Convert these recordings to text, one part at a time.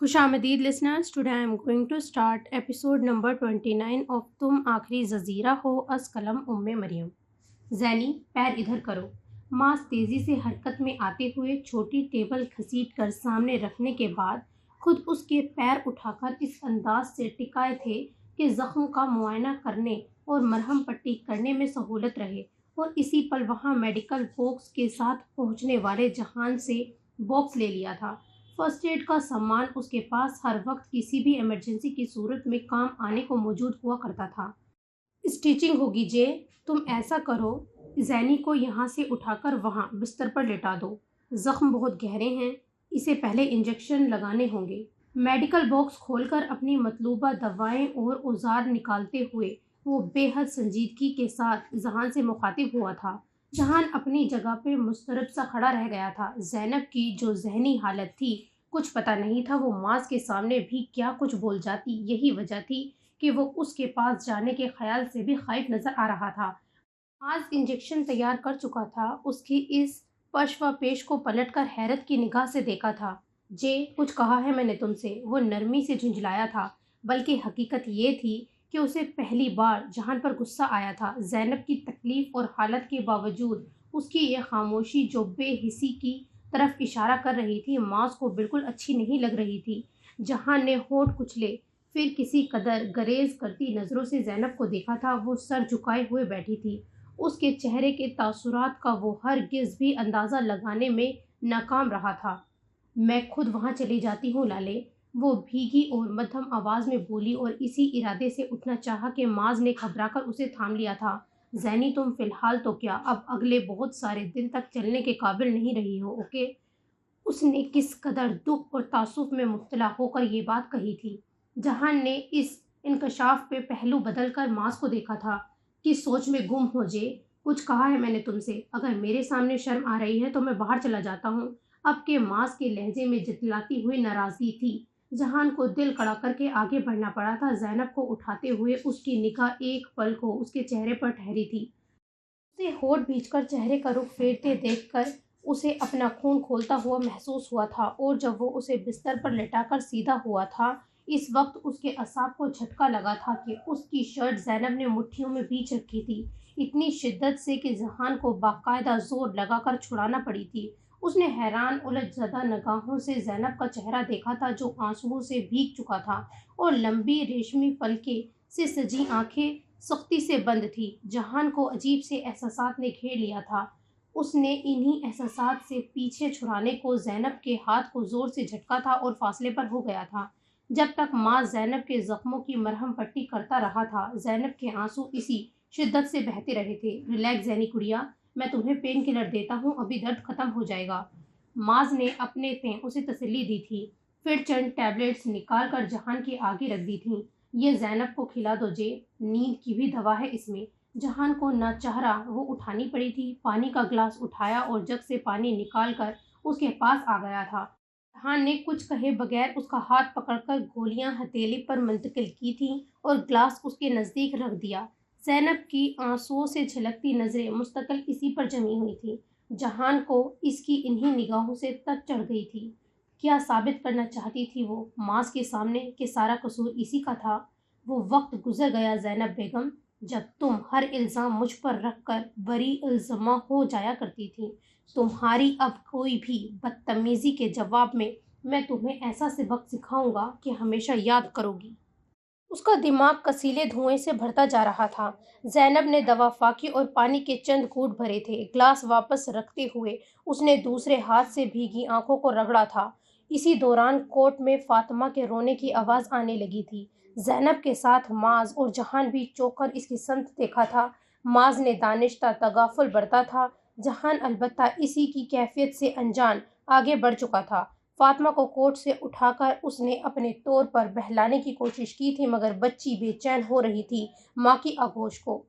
خوش آمدید listeners. Today I am going to start episode number 29 of تم آخری جزیرہ ہو از قلم مریم. زینی پیر ادھر کرو. ماس تیزی سے حرکت میں آتے ہوئے چھوٹی ٹیبل گھسیٹ کر سامنے رکھنے کے بعد خود اس کے پیر اٹھا کر اس انداز سے ٹکائے تھے کہ زخم کا معائنہ کرنے اور مرہم پٹی کرنے میں سہولت رہے، اور اسی پل وہاں میڈیکل باکس کے ساتھ پہنچنے والے جہان سے باکس لے لیا تھا. فرسٹ ایڈ کا سامان اس کے پاس ہر وقت کسی بھی ایمرجنسی کی صورت میں کام آنے کو موجود ہوا کرتا تھا. اسٹیچنگ ہوگی جے، تم ایسا کرو، زینی کو یہاں سے اٹھا کر وہاں بستر پر لٹا دو. زخم بہت گہرے ہیں، اسے پہلے انجیکشن لگانے ہوں گے. میڈیکل باکس کھول کر اپنی مطلوبہ دوائیں اور اوزار نکالتے ہوئے وہ بے حد سنجیدگی کے ساتھ جہان سے مخاطب ہوا تھا. جہان اپنی جگہ پہ مضطرب سا کھڑا رہ گیا تھا. زینب کی جو ذہنی حالت تھی کچھ پتہ نہیں تھا وہ ماس کے سامنے بھی کیا کچھ بول جاتی. یہی وجہ تھی کہ وہ اس کے پاس جانے کے خیال سے بھی خائف نظر آ رہا تھا. ماس انجیکشن تیار کر چکا تھا. اس کی اس پش و پیش کو پلٹ کر حیرت کی نگاہ سے دیکھا تھا. جے، کچھ کہا ہے میں نے تم سے؟ وہ نرمی سے جھنجھلایا تھا، بلکہ حقیقت یہ تھی کہ اسے پہلی بار جہان پر غصہ آیا تھا. زینب کی تکلیف اور حالت کے باوجود اس کی یہ خاموشی جو بے حسی کی طرف اشارہ کر رہی تھی ماس کو بالکل اچھی نہیں لگ رہی تھی. جہان نے ہونٹ کچلے پھر کسی قدر گریز کرتی نظروں سے زینب کو دیکھا تھا. وہ سر جھکائے ہوئے بیٹھی تھی. اس کے چہرے کے تاثرات کا وہ ہرگز بھی اندازہ لگانے میں ناکام رہا تھا. میں خود وہاں چلی جاتی ہوں لالے، وہ بھیگی اور مدھم آواز میں بولی، اور اسی ارادے سے اٹھنا چاہا کہ ماز نے گھبرا کر اسے تھام لیا تھا. زینی، تم فی الحال تو کیا، اب اگلے بہت سارے دن تک چلنے کے قابل نہیں رہی ہو، اوکے؟ اس نے کس قدر دکھ اور تعصب میں مبتلا ہو کر یہ بات کہی تھی. جہان نے اس انکشاف پہ پہلو بدل کر ماس کو دیکھا تھا. کس سوچ میں گم ہو جے؟ کچھ کہا ہے میں نے تم سے؟ اگر میرے سامنے شرم آ رہی ہے تو میں باہر چلا جاتا ہوں. اب کے ماس کے لہجے میں جتلاتی ہوئی ناراضگی تھی. جہان کو دل کڑا کر کے آگے بڑھنا پڑا تھا. زینب کو اٹھاتے ہوئے اس کی نگاہ ایک پل کو اس کے چہرے پر ٹھہری تھی. اسے ہونٹ بھینچ کر چہرے کا رخ پھیرتے دیکھ کر اسے اپنا خون کھولتا ہوا محسوس ہوا تھا. اور جب وہ اسے بستر پر لٹا کر سیدھا ہوا تھا اس وقت اس کے اعصاب کو جھٹکا لگا تھا کہ اس کی شرٹ زینب نے مٹھیوں میں بھینچ رکھی تھی، اتنی شدت سے کہ جہان کو باقاعدہ زور لگا کر چھڑانا پڑی تھی. اس نے حیران الجھ زدہ نگاہوں سے زینب کا چہرہ دیکھا تھا جو آنسوؤں سے بھیگ چکا تھا، اور لمبی ریشمی پلکیں سے سجی آنکھیں سختی سے بند تھی. جہان کو عجیب سے احساسات نے گھیر لیا تھا. اس نے انہی احساسات سے پیچھے چھڑانے کو زینب کے ہاتھ کو زور سے جھٹکا تھا اور فاصلے پر ہو گیا تھا. جب تک ماں زینب کے زخموں کی مرہم پٹی کرتا رہا تھا زینب کے آنسو اسی شدت سے بہتے رہے تھے. ریلیکس زینی گڑیا، میں تمہیں پین کلر دیتا ہوں، ابھی درد ختم ہو جائے گا. ماز نے اپنے تئیں اسے تسلی دی تھی، پھر چند ٹیبلٹس نکال کر جہان کے آگے رکھ دی تھیں. یہ زینب کو کھلا دو جے، نیند کی بھی دوا ہے اس میں. جہان کو نہ چہرہ وہ اٹھانی پڑی تھی. پانی کا گلاس اٹھایا اور جگ سے پانی نکال کر اس کے پاس آ گیا تھا. جہان نے کچھ کہے بغیر اس کا ہاتھ پکڑ کر گولیاں ہتھیلی پر منتقل کی تھیں اور گلاس اس کے نزدیک رکھ دیا. زینب کی آنسوؤں سے جھلکتی نظریں مستقل اسی پر جمی ہوئی تھیں. جہان کو اس کی انہی نگاہوں سے تک چڑھ گئی تھی. کیا ثابت کرنا چاہتی تھی وہ ماس کے سامنے کہ سارا قصور اسی کا تھا؟ وہ وقت گزر گیا زینب بیگم جب تم ہر الزام مجھ پر رکھ کر بری الزامہ ہو جایا کرتی تھی. تمہاری اب کوئی بھی بدتمیزی کے جواب میں تمہیں ایسا سبق سکھاؤں گا کہ ہمیشہ یاد کرو گی. اس کا دماغ کسیلے دھوئیں سے بھرتا جا رہا تھا. زینب نے دوا فاقی اور پانی کے چند گھونٹ بھرے تھے. گلاس واپس رکھتے ہوئے اس نے دوسرے ہاتھ سے بھیگی آنکھوں کو رگڑا تھا. اسی دوران کوٹ میں فاطمہ کے رونے کی آواز آنے لگی تھی. زینب کے ساتھ ماز اور جہان بھی چونک کر اس کی سمت دیکھا تھا. ماز نے دانستہ تغافل برتا تھا. جہان البتہ اسی کی کیفیت سے انجان آگے بڑھ چکا تھا. فاطمہ کو کوٹ سے اٹھا کر اس نے اپنے طور پر بہلانے کی کوشش کی تھی مگر بچی بے چین ہو رہی تھی ماں کی آغوش کو.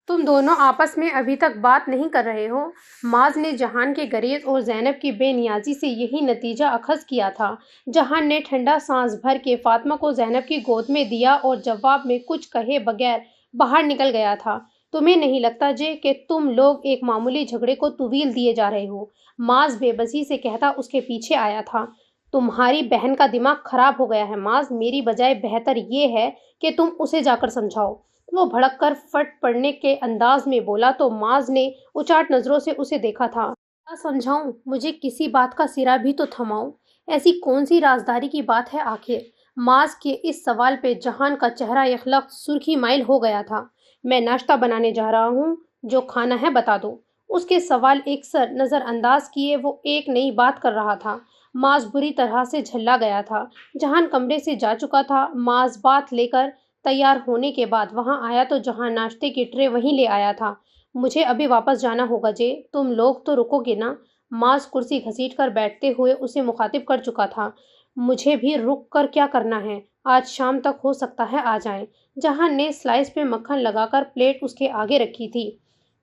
تم دونوں آپس میں ابھی تک بات نہیں کر رہے ہو؟ ماز نے جہان کے گریز اور زینب کی بے نیازی سے یہی نتیجہ اخذ کیا تھا. جہان نے ٹھنڈا سانس بھر کے فاطمہ کو زینب کی گود میں دیا اور جواب میں کچھ کہے بغیر باہر نکل گیا تھا. تمہیں نہیں لگتا جے کہ تم لوگ ایک معمولی جھگڑے کو طویل دیے جا رہے ہو؟ ماز بے بسی سے کہتا اس کے پیچھے آیا تھا. تمہاری بہن کا دماغ خراب ہو گیا ہے معاذ، میری بجائے بہتر یہ ہے کہ تم اسے جا کر سمجھاؤ۔ وہ بھڑک کر فٹ پڑنے کے انداز میں بولا تو معاذ نے اچاٹ نظروں سے اسے دیکھا تھا۔ کیا سمجھاؤں؟ مجھے کسی بات کا سرا بھی تو تھماؤ۔ ایسی کون سی رازداری کی بات ہے آخر؟ معاذ کے اس سوال پہ جہان کا چہرہ یخلق سرخی مائل ہو گیا تھا۔ میں ناشتہ بنانے جا رہا ہوں، جو کھانا ہے بتا دو۔ اس کے سوال ایک سر نظر انداز کیے وہ ایک نئی بات کر رہا تھا۔ معاذ بری طرح سے جھلا گیا تھا۔ جہان کمرے سے جا چکا تھا۔ معاذ بات لے کر تیار ہونے کے بعد وہاں آیا تو جہان ناشتے کی ٹرے وہیں لے آیا تھا۔ مجھے ابھی واپس جانا ہوگا جے، تم لوگ تو رکو گے نا؟ معاذ کرسی گھسیٹ کر بیٹھتے ہوئے اسے مخاطب کر چکا تھا۔ مجھے بھی رک کر کیا کرنا ہے؟ آج شام تک ہو سکتا ہے آ جائیں۔ جہان نے سلائس پہ مکھن لگا کر پلیٹ اس کے آگے رکھی تھی۔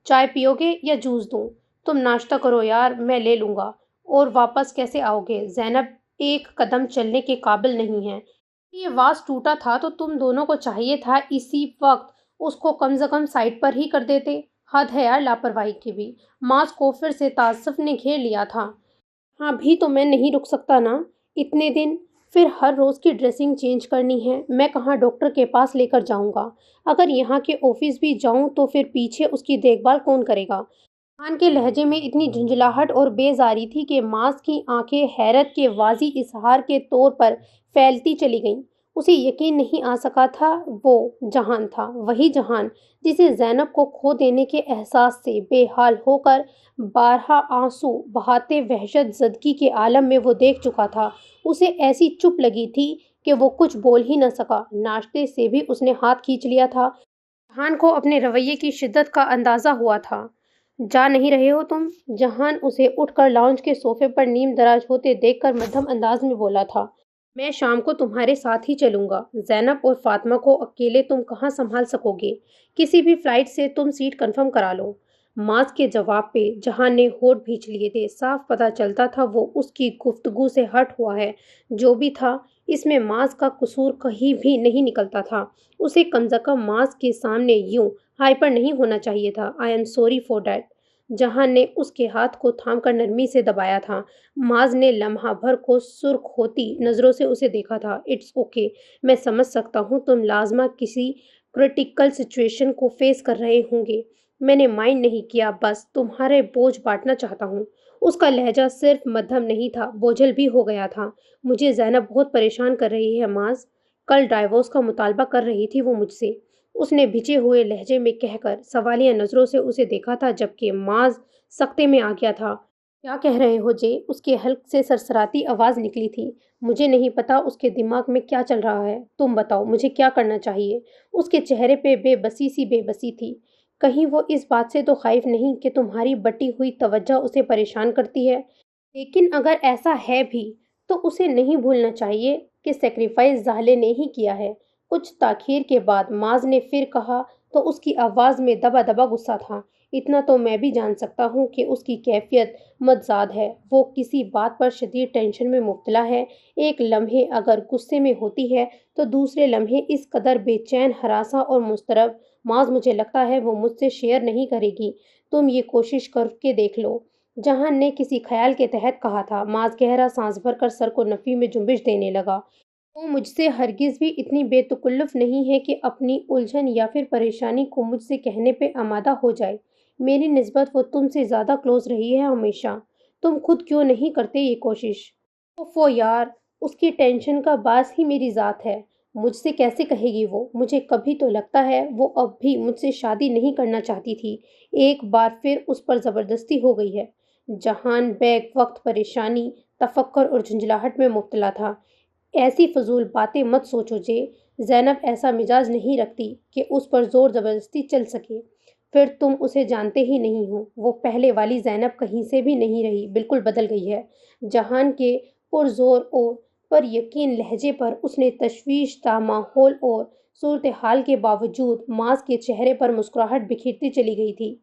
چائے پیو گے یا جوس دوں؟ تم ناشتہ کرو یار، میں لے لوں گا۔ اور واپس کیسے آؤ گے؟ زینب ایک قدم چلنے کے قابل نہیں ہے۔ یہ واز ٹوٹا تھا تو تم دونوں کو چاہیے تھا اسی وقت اس کو کم سے کم سائڈ پر ہی کر دیتے۔ حد ہے یار لاپرواہی کی بھی۔ معاذ کو پھر سے تعصب نے گھیر لیا تھا۔ ہاں بھی تو میں نہیں رک سکتا نا اتنے دن، پھر ہر روز کی ڈریسنگ چینج کرنی ہے۔ میں کہاں ڈاکٹر کے پاس لے کر جاؤں گا؟ اگر یہاں کے آفس بھی جاؤں تو پھر پیچھے اس کی دیکھ بھال کون کرے گا؟ خان کے لہجے میں اتنی جھنجھلاہٹ اور بیزاری تھی کہ معاذ کی آنکھیں حیرت کے واضح اظہار کے طور پر پھیلتی چلی گئیں۔ اسے یقین نہیں آ سکا تھا وہ جہان تھا، وہی جہان جسے زینب کو کھو دینے کے احساس سے بے حال ہو کر بارہا آنسو بہاتے وحشت زدگی کے عالم میں وہ دیکھ چکا تھا۔ اسے ایسی چپ لگی تھی کہ وہ کچھ بول ہی نہ سکا۔ ناشتے سے بھی اس نے ہاتھ کھینچ لیا تھا۔ جہان کو اپنے رویے کی شدت کا اندازہ ہوا تھا۔ جا نہیں رہے ہو تم؟ جہان اسے اٹھ کر لاؤنج کے صوفے پر نیم دراز ہوتے دیکھ کر مدھم انداز میں بولا تھا۔ میں شام کو تمہارے ساتھ ہی چلوں گا۔ زینب اور فاطمہ کو اکیلے تم کہاں سنبھال سکو گے؟ کسی بھی فلائٹ سے تم سیٹ کنفرم کرا لو۔ معاذ کے جواب پہ جہان نے ہونٹ بھینچ لیے تھے۔ صاف پتہ چلتا تھا وہ اس کی گفتگو سے ہٹ ہوا ہے۔ جو بھی تھا اس میں معاذ کا قصور کہیں بھی نہیں نکلتا تھا۔ اسے کم از کم معاذ کے سامنے یوں ہائپر نہیں ہونا چاہیے تھا۔ I am sorry for that. جہان نے اس کے ہاتھ کو تھام کر نرمی سے دبایا تھا۔ معاذ نے لمحہ بھر کو سرخ ہوتی نظروں سے اسے دیکھا تھا۔ اٹس اوکے، میں سمجھ سکتا ہوں تم لازمہ کسی کرٹیکل سچویشن کو فیس کر رہے ہوں گے۔ میں نے مائنڈ نہیں کیا، بس تمہارے بوجھ بانٹنا چاہتا ہوں۔ اس کا لہجہ صرف مدھم نہیں تھا، بوجھل بھی ہو گیا تھا۔ مجھے زینب بہت پریشان کر رہی ہے معاذ۔ کل ڈائیورس کا مطالبہ کر رہی تھی وہ مجھ سے، اس نے بھجے ہوئے لہجے میں کہہ کر سوالیہ نظروں سے اسے دیکھا تھا جبکہ معاذ سکتے میں آ گیا تھا۔ کیا کہہ رہے ہو جے؟ اس کے حلق سے سرسراتی آواز نکلی تھی۔ مجھے نہیں پتا اس کے دماغ میں کیا چل رہا ہے، تم بتاؤ مجھے کیا کرنا چاہیے؟ اس کے چہرے پہ بے بسی تھی۔ کہیں وہ اس بات سے تو خائف نہیں کہ تمہاری بٹی ہوئی توجہ اسے پریشان کرتی ہے؟ لیکن اگر ایسا ہے بھی تو اسے نہیں بھولنا چاہیے کہ سیکریفائز زاہلے نے ہی کیا ہے۔ کچھ تاخیر کے بعد معاذ نے پھر کہا تو اس کی آواز میں دبا دبا غصہ تھا۔ اتنا تو میں بھی جان سکتا ہوں کہ اس کی کیفیت متضاد ہے۔ وہ کسی بات پر شدید ٹینشن میں مبتلا ہے۔ ایک لمحے اگر غصے میں ہوتی ہے تو دوسرے لمحے اس قدر بے چین، ہراساں اور مضطرب۔ معاذ مجھے لگتا ہے وہ مجھ سے شیئر نہیں کرے گی، تم یہ کوشش کر کے دیکھ لو، جہان نے کسی خیال کے تحت کہا تھا۔ معاذ گہرا سانس بھر کر سر کو نفی میں جنبش دینے لگا۔ وہ مجھ سے ہرگز بھی اتنی بے تکلف نہیں ہے کہ اپنی الجھن یا پھر پریشانی کو مجھ سے کہنے پہ آمادہ ہو جائے۔ میری نسبت وہ تم سے زیادہ کلوز رہی ہے ہمیشہ۔ تم خود کیوں نہیں کرتے یہ کوشش؟ اوفو یار، اس کی ٹینشن کا باعث ہی میری ذات ہے۔ مجھ سے کیسے کہے گی وہ؟ مجھے کبھی تو لگتا ہے وہ اب بھی مجھ سے شادی نہیں کرنا چاہتی تھی۔ ایک بار پھر اس پر زبردستی ہو گئی ہے۔ جہان بیک وقت پریشانی، تفکر اور جھنجھلاہٹ میں مبتلا تھا۔ ایسی فضول باتیں مت سوچو جے، زینب ایسا مزاج نہیں رکھتی کہ اس پر زور زبردستی چل سکے۔ پھر تم اسے جانتے ہی نہیں ہو، وہ پہلے والی زینب کہیں سے بھی نہیں رہی، بالکل بدل گئی ہے۔ جہان کے پرزور اور پر یقین لہجے پر اس نے تشویش دہ ماحول اور صورتحال کے باوجود معاذ کے چہرے پر مسکراہٹ بکھیرتی چلی گئی تھی۔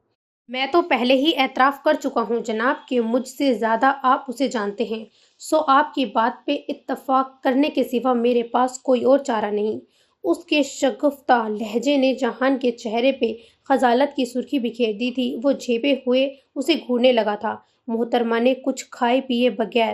میں تو پہلے ہی اعتراف کر چکا ہوں جناب کہ مجھ سے زیادہ آپ اسے جانتے ہیں، سو آپ کی بات پہ اتفاق کرنے کے سوا میرے پاس کوئی اور چارہ نہیں۔ اس کے شگفتہ لہجے نے جہان کے چہرے پہ خجالت کی سرخی بکھیر دی تھی۔ وہ جھیپے ہوئے اسے گھورنے لگا تھا۔ محترمہ نے کچھ کھائے پیے بغیر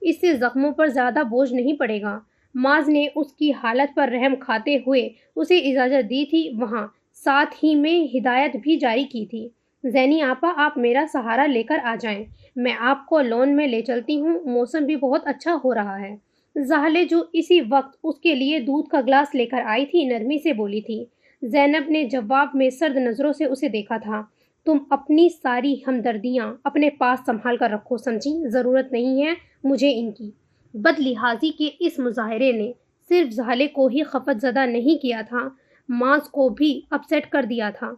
اس سے زخموں پر زیادہ بوجھ نہیں پڑے گا۔ معاذ نے اس کی حالت پر رحم کھاتے ہوئے اسے اجازت دی تھی، وہاں ساتھ ہی میں ہدایت بھی جاری کی تھی۔ زینی آپا، آپ میرا سہارا لے کر آ جائیں، میں آپ کو لون میں لے چلتی ہوں، موسم بھی بہت اچھا ہو رہا ہے۔ زہلے جو اسی وقت اس کے لیے دودھ کا گلاس لے کر آئی تھی نرمی سے بولی تھی۔ زینب نے جواب میں سرد نظروں سے اسے دیکھا تھا۔ تم اپنی ساری ہمدردیاں اپنے پاس سنبھال کر رکھو، سمجھی؟ ضرورت نہیں ہے مجھے ان کی۔ بد لحاظی کے اس مظاہرے نے صرف زہلے کو ہی خفت زدہ نہیں کیا تھا، معاذ کو بھی اپسیٹ کر دیا تھا۔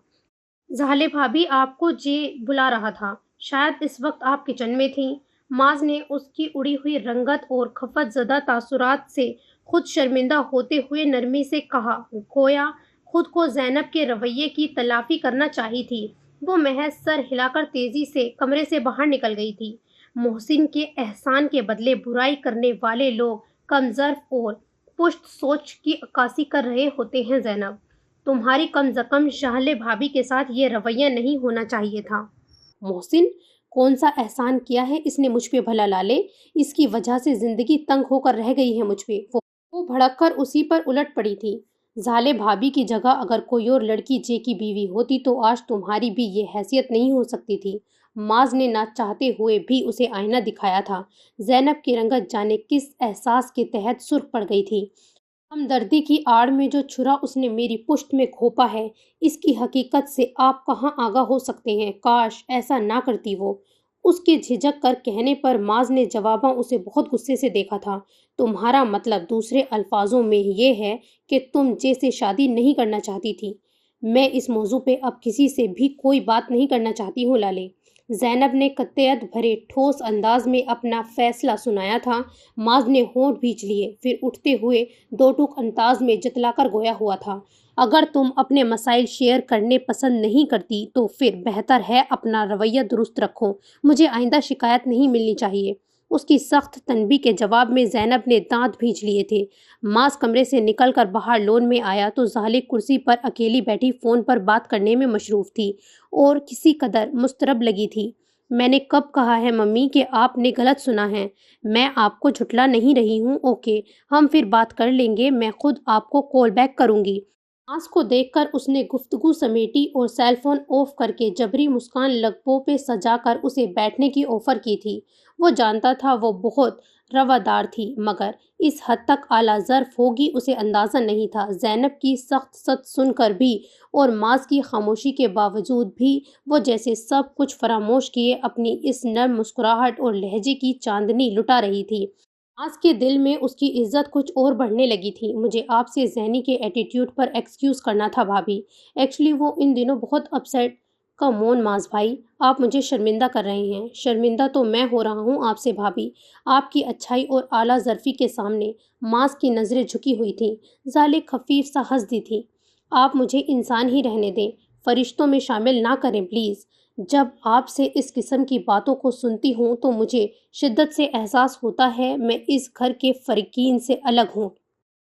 زہلے بھابھی، آپ کو جے بلا رہا تھا، شاید اس وقت آپ کچن میں تھیں۔ معاذ نے اس کی اڑی ہوئی رنگت اور خفت زدہ تاثرات سے خود شرمندہ ہوتے ہوئے نرمی سے کہا، گویا خود کو زینب کے رویے کی تلافی کرنا چاہی تھی۔ وہ محض سر ہلا کر تیزی سے کمرے سے باہر نکل گئی تھی۔ محسن کے احسان کے بدلے برائی کرنے والے لوگ کم ظرف اور پشت سوچ کی عکاسی کر رہے ہوتے ہیں زینب۔ تمہاری کم از کم شہلے بھابھی کے ساتھ یہ رویہ نہیں ہونا چاہیے تھا۔ محسن، کون سا احسان کیا ہے اس نے مجھ پہ بھلا لالے؟ اس کی وجہ سے زندگی تنگ ہو کر رہ گئی ہے مجھ پہ۔ وہ بھڑک کر اسی پر الٹ پڑی تھی۔ زالے بھابھی کی جگہ اگر کوئی اور لڑکی جے کی بیوی ہوتی تو آج تمہاری بھی یہ حیثیت نہیں ہو سکتی تھی۔ معاذ نے نہ چاہتے ہوئے بھی اسے آئینہ دکھایا تھا۔ زینب کی رنگت جانے کس احساس کے تحت سرخ پڑ گئی تھی۔ ہمدردی کی آڑ میں جو چھرا اس نے میری پشت میں گھونپا ہے، اس کی حقیقت سے آپ کہاں آگاہ ہو سکتے ہیں؟ کاش ایسا نہ کرتی وہ۔ اس کے جھجک کر کہنے پر معاذ نے جواباً اسے بہت غصے سے دیکھا تھا۔ تمہارا مطلب دوسرے الفاظوں میں یہ ہے کہ تم جے سے شادی نہیں کرنا چاہتی تھی؟ میں اس موضوع پہ اب کسی سے بھی کوئی بات نہیں کرنا چاہتی ہوں لالے۔ زینب نے قطعیت بھرے ٹھوس انداز میں اپنا فیصلہ سنایا تھا۔ معاذ نے ہونٹ بھینچ لیے، پھر اٹھتے ہوئے دو ٹوک انداز میں جتلا کر گویا ہوا تھا، اگر تم اپنے مسائل شیئر کرنے پسند نہیں کرتی تو پھر بہتر ہے اپنا رویہ درست رکھو، مجھے آئندہ شکایت نہیں ملنی چاہیے۔ اس کی سخت تنبیہ کے جواب میں زینب نے دانت بھینچ لیے تھے۔ معاذ کمرے سے نکل کر باہر لون میں آیا تو زہلے کرسی پر اکیلی بیٹھی فون پر بات کرنے میں مصروف تھی اور کسی قدر مضطرب لگی تھی۔ میں نے کب کہا ہے ممی کہ آپ نے غلط سنا ہے؟ میں آپ کو جھٹلا نہیں رہی ہوں، اوکے، ہم پھر بات کر لیں گے، میں خود آپ کو کال بیک کروں گی۔ معاذ کو دیکھ کر اس نے گفتگو سمیٹی اور سیل فون آف کر کے جبری مسکان لبوں پہ سجا کر اسے بیٹھنے کی آفر کی تھی۔ وہ جانتا تھا وہ بہت روادار تھی، مگر اس حد تک اعلیٰ ظرف ہوگی اسے اندازہ نہیں تھا۔ زینب کی سخت ست سن کر بھی اور معاذ کی خاموشی کے باوجود بھی وہ جیسے سب کچھ فراموش کیے اپنی اس نرم مسکراہٹ اور لہجے کی چاندنی لٹا رہی تھی۔ معاذ کے دل میں اس کی عزت کچھ اور بڑھنے لگی تھی۔ مجھے آپ سے زینی کے ایٹیٹیوڈ پر ایکسکیوز کرنا تھا بھابھی، ایکچولی وہ ان دنوں بہت اپسیٹ۔ کم آن معاذ بھائی، آپ مجھے شرمندہ کر رہے ہیں۔ شرمندہ تو میں ہو رہا ہوں آپ سے بھابھی، آپ کی اچھائی اور اعلیٰ ظرفی کے سامنے۔ معاذ کی نظریں جھکی ہوئی تھیں۔ زالے خفیف سا ہنس دی تھی۔ آپ مجھے انسان ہی رہنے دیں، فرشتوں میں شامل نہ کریں پلیز۔ جب آپ سے اس قسم کی باتوں کو سنتی ہوں تو مجھے شدت سے احساس ہوتا ہے میں اس گھر کے فریقین سے الگ ہوں،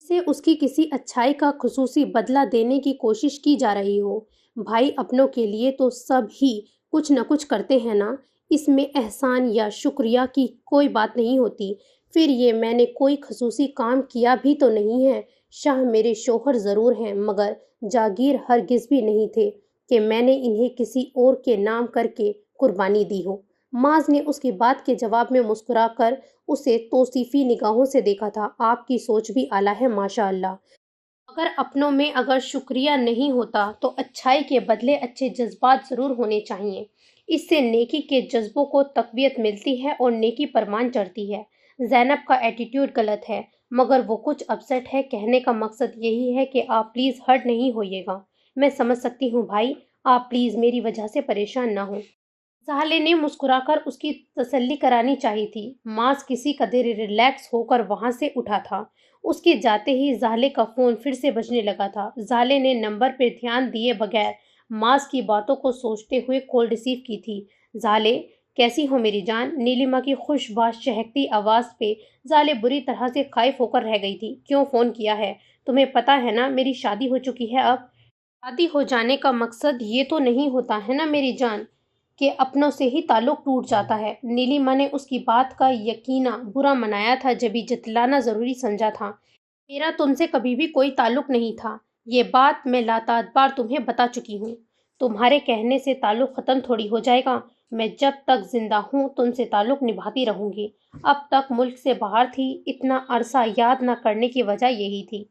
سے اس کی کسی اچھائی کا خصوصی بدلہ دینے کی کوشش کی جا رہی ہو۔ بھائی اپنوں کے لیے تو سب ہی کچھ نہ کچھ کرتے ہیں نا، اس میں احسان یا شکریہ کی کوئی بات نہیں ہوتی۔ پھر یہ میں نے کوئی خصوصی کام کیا بھی تو نہیں ہے۔ شاہ میرے شوہر ضرور ہیں مگر جاگیر ہرگز بھی نہیں تھے کہ میں نے انہیں کسی اور کے نام کر کے قربانی دی ہو۔ معاذ نے اس کی بات کے جواب میں مسکرا کر اسے توصیفی نگاہوں سے دیکھا تھا۔ آپ کی سوچ بھی اعلیٰ ہے ماشاء اللہ، مگر اپنوں میں اگر شکریہ نہیں ہوتا تو اچھائی کے بدلے اچھے جذبات ضرور ہونے چاہیے۔ اس سے نیکی کے جذبوں کو تقویت ملتی ہے اور نیکی پروان چڑھتی ہے۔ زینب کا ایٹیٹیوڈ غلط ہے مگر وہ کچھ اپسیٹ ہے۔ کہنے کا مقصد یہی ہے کہ آپ پلیز ہرٹ نہیں ہوئیے گا۔ میں سمجھ سکتی ہوں بھائی، آپ پلیز میری وجہ سے پریشان نہ ہوں۔ زہلے نے مسکرا کر اس کی تسلی کرانی چاہی تھی۔ معاذ کسی قدر ریلیکس ہو کر وہاں سے اٹھا تھا۔ اس کے جاتے ہی زہلے کا فون پھر سے بجنے لگا تھا۔ زہلے نے نمبر پہ دھیان دیے بغیر معاذ کی باتوں کو سوچتے ہوئے کال ریسیو کی تھی۔ زہلے، کیسی ہو میری جان؟ نیلما کی خوش باش چہکتی آواز پہ زہلے بری طرح سے خائف ہو کر رہ گئی تھی۔ کیوں فون کیا ہے؟ تمہیں پتہ ہے نا میری شادی ہو چکی ہے اب۔ شادی ہو جانے کا مقصد یہ تو نہیں ہوتا ہے نا میری جان کہ اپنوں سے ہی تعلق ٹوٹ جاتا ہے۔ نیلیما نے اس کی بات کا یقینا برا منایا تھا، جبھی جتلانا ضروری سمجھا تھا۔ میرا تم سے کبھی بھی کوئی تعلق نہیں تھا، یہ بات میں لاتعداد بار تمہیں بتا چکی ہوں۔ تمہارے کہنے سے تعلق ختم تھوڑی ہو جائے گا۔ میں جب تک زندہ ہوں تم سے تعلق نبھاتی رہوں گی۔ اب تک ملک سے باہر تھی، اتنا عرصہ یاد نہ کرنے کی وجہ یہی تھی۔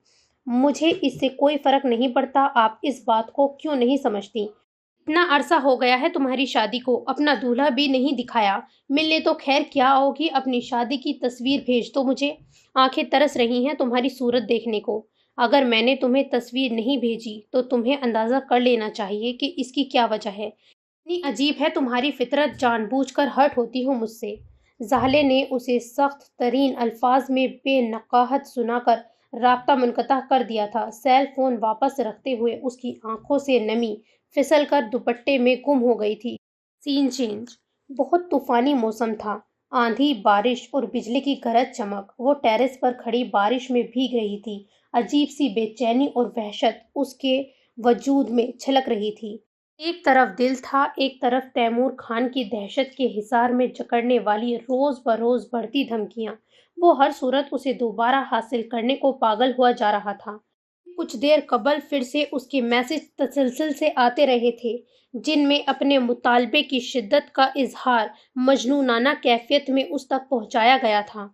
مجھے اس سے کوئی فرق نہیں پڑتا، آپ اس بات کو کیوں نہیں سمجھتی؟ اتنا عرصہ ہو گیا ہے تمہاری شادی کو، اپنا دولہا بھی نہیں دکھایا۔ ملنے تو خیر کیا آؤ گی، اپنی شادی کی تصویر بھیج دو مجھے۔ آنکھیں ترس رہی ہیں تمہاری صورت دیکھنے کو۔ اگر میں نے تمہیں تصویر نہیں بھیجی تو تمہیں اندازہ کر لینا چاہیے کہ اس کی کیا وجہ ہے۔ اتنی عجیب ہے تمہاری فطرت، جان بوجھ کر ہرٹ ہوتی ہو مجھ سے۔ زالے نے اسے سخت ترین الفاظ میں بے نقاہت سنا کر رابطہ منقطع کر دیا تھا۔ سیل فون واپس رکھتے ہوئے اس کی آنکھوں سے نمی پھسل کر دوپٹے میں گم ہو گئی تھی۔ سین چینج۔ بہت طوفانی موسم تھا، آندھی، بارش اور بجلی کی گرج چمک۔ وہ ٹیرس پر کھڑی بارش میں بھیگ رہی تھی، عجیب سی بے چینی اور وحشت اس کے وجود میں چھلک رہی تھی۔ ایک طرف دل تھا، ایک طرف تیمور خان کی دہشت کے حصار میں جکڑنے والی روز بروز بڑھتی دھمکیاں۔ وہ ہر صورت اسے دوبارہ حاصل کرنے کو پاگل ہوا جا رہا تھا۔ کچھ دیر قبل پھر سے اس کے میسج تسلسل سے آتے رہے تھے، جن میں اپنے مطالبے کی شدت کا اظہار مجنونانہ کیفیت میں اس تک پہنچایا گیا تھا۔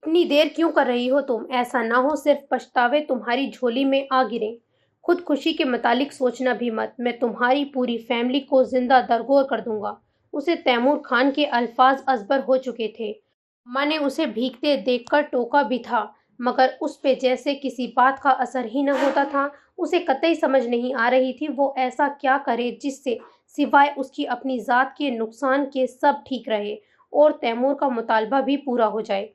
اتنی دیر کیوں کر رہی ہو تم؟ ایسا نہ ہو صرف پچھتاوے تمہاری جھولی میں آ گریں۔ خودکشی کے متعلق سوچنا بھی مت، میں تمہاری پوری فیملی کو زندہ درگور کر دوں گا۔ اسے تیمور خان کے الفاظ ازبر ہو چکے تھے۔ ماں نے اسے بھیگتے دیکھ کر ٹوکا بھی تھا، مگر اس پہ جیسے کسی بات کا اثر ہی نہ ہوتا تھا۔ اسے قطعی سمجھ نہیں آ رہی تھی وہ ایسا کیا کرے جس سے سوائے اس کی اپنی ذات کے نقصان کے سب ٹھیک رہے اور تیمور کا مطالبہ بھی پورا ہو جائے۔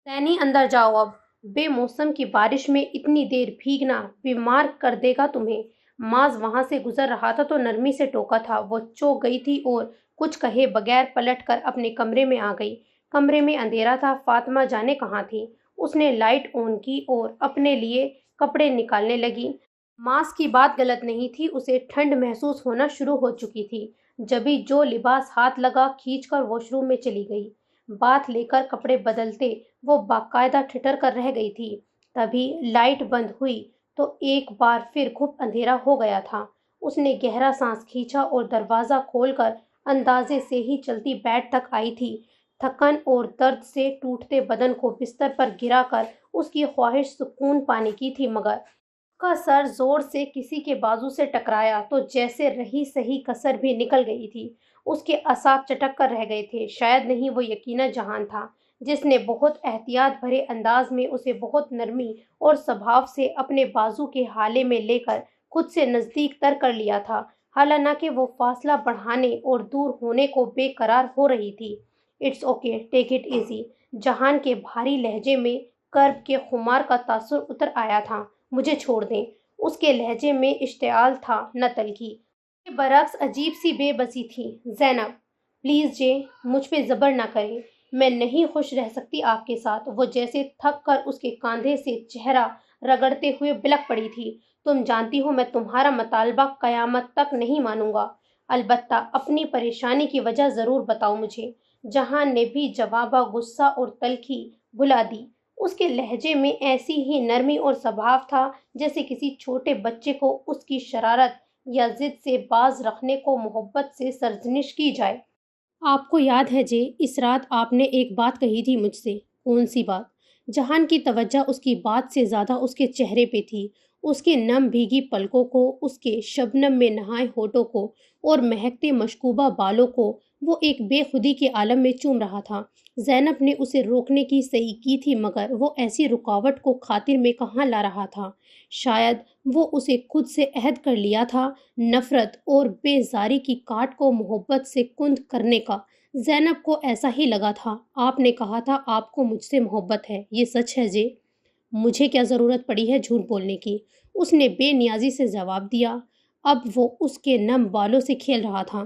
سینی اندر جاؤ اب، بے موسم کی بارش میں اتنی دیر بھیگنا بیمار کر دے گا تمہیں۔ ماز وہاں سے گزر رہا تھا تو نرمی سے ٹوکا تھا۔ وہ چونک گئی تھی اور کچھ کہے بغیر پلٹ کر اپنے کمرے میں آ گئی۔ کمرے میں اندھیرا تھا، فاطمہ جانے کہاں تھی۔ اس نے لائٹ آن کی اور اپنے لیے کپڑے نکالنے لگی۔ ماس کی بات غلط نہیں تھی، اسے ٹھنڈ محسوس ہونا شروع ہو چکی تھی۔ جبھی جو لباس ہاتھ لگا کھینچ کر واش روم میں چلی گئی۔ بات لے کر کپڑے بدلتے وہ باقاعدہ ٹھٹر کر رہ گئی تھی۔ تبھی لائٹ بند ہوئی تو ایک بار پھر گھپ اندھیرا ہو گیا تھا۔ اس نے گہرا سانس کھینچا اور دروازہ کھول کر اندازے سے ہی چلتی بیڈ تک آئی تھی۔ تھکن اور درد سے ٹوٹتے بدن کو بستر پر گرا کر اس کی خواہش سکون پانے کی تھی، مگر اس کا سر زور سے کسی کے بازو سے ٹکرایا تو جیسے رہی سہی کسر بھی نکل گئی تھی۔ اس کے اعصاب چٹک کر رہ گئے تھے۔ شاید نہیں، وہ یقیناً جہان تھا جس نے بہت احتیاط بھرے انداز میں اسے بہت نرمی اور سبھاؤ سے اپنے بازو کے ہالے میں لے کر خود سے نزدیک تر کر لیا تھا، حالانکہ وہ فاصلہ بڑھانے اور دور ہونے کو بے قرار ہو رہی تھی۔ It's okay, take it easy. Jahan کے بھاری لہجے میں کرب کے خمار کا تاثر اتر آیا تھا۔ مجھے چھوڑ دیں۔ اس کے لہجے میں اشتعال تھا، نہ تلخی۔ اس کے برعکس عجیب سی بے بسی تھی۔ زینب، پلیز جے، مجھ پہ زبر نہ کریں، میں نہیں خوش رہ سکتی آپ کے ساتھ۔ وہ جیسے تھک کر اس کے کاندھے سے چہرہ رگڑتے ہوئے بلک پڑی تھی۔ تم جانتی ہو میں تمہارا مطالبہ قیامت تک نہیں مانوں گا، البتہ اپنی پریشانی کی وجہ ضرور بتاؤ مجھے۔ جہان نے بھی جوابہ غصہ اور تلخی بھلا دی۔ اس کے لہجے میں ایسی ہی نرمی اور سبھاؤ تھا جیسے کسی چھوٹے بچے کو اس کی شرارت یا ضد سے باز رکھنے کو محبت سے سرزنش کی جائے۔ آپ کو یاد ہے جے، اس رات آپ نے ایک بات کہی تھی مجھ سے۔ کون سی بات؟ جہان کی توجہ اس کی بات سے زیادہ اس کے چہرے پہ تھی، اس کے نم بھیگی پلکوں کو، اس کے شبنم میں نہائے ہونٹوں کو اور مہکتے مشکوبہ بالوں کو۔ وہ ایک بے خودی کے عالم میں چوم رہا تھا۔ زینب نے اسے روکنے کی صحیح کی تھی، مگر وہ ایسی رکاوٹ کو خاطر میں کہاں لا رہا تھا؟ شاید وہ اسے خود سے عہد کر لیا تھا، نفرت اور بیزاری کی کاٹ کو محبت سے کند کرنے کا۔ زینب کو ایسا ہی لگا تھا۔ آپ نے کہا تھا آپ کو مجھ سے محبت ہے، یہ سچ ہے جے؟ مجھے کیا ضرورت پڑی ہے جھوٹ بولنے کی؟ اس نے بے نیازی سے جواب دیا۔ اب وہ اس کے نم بالوں سے کھیل رہا تھا۔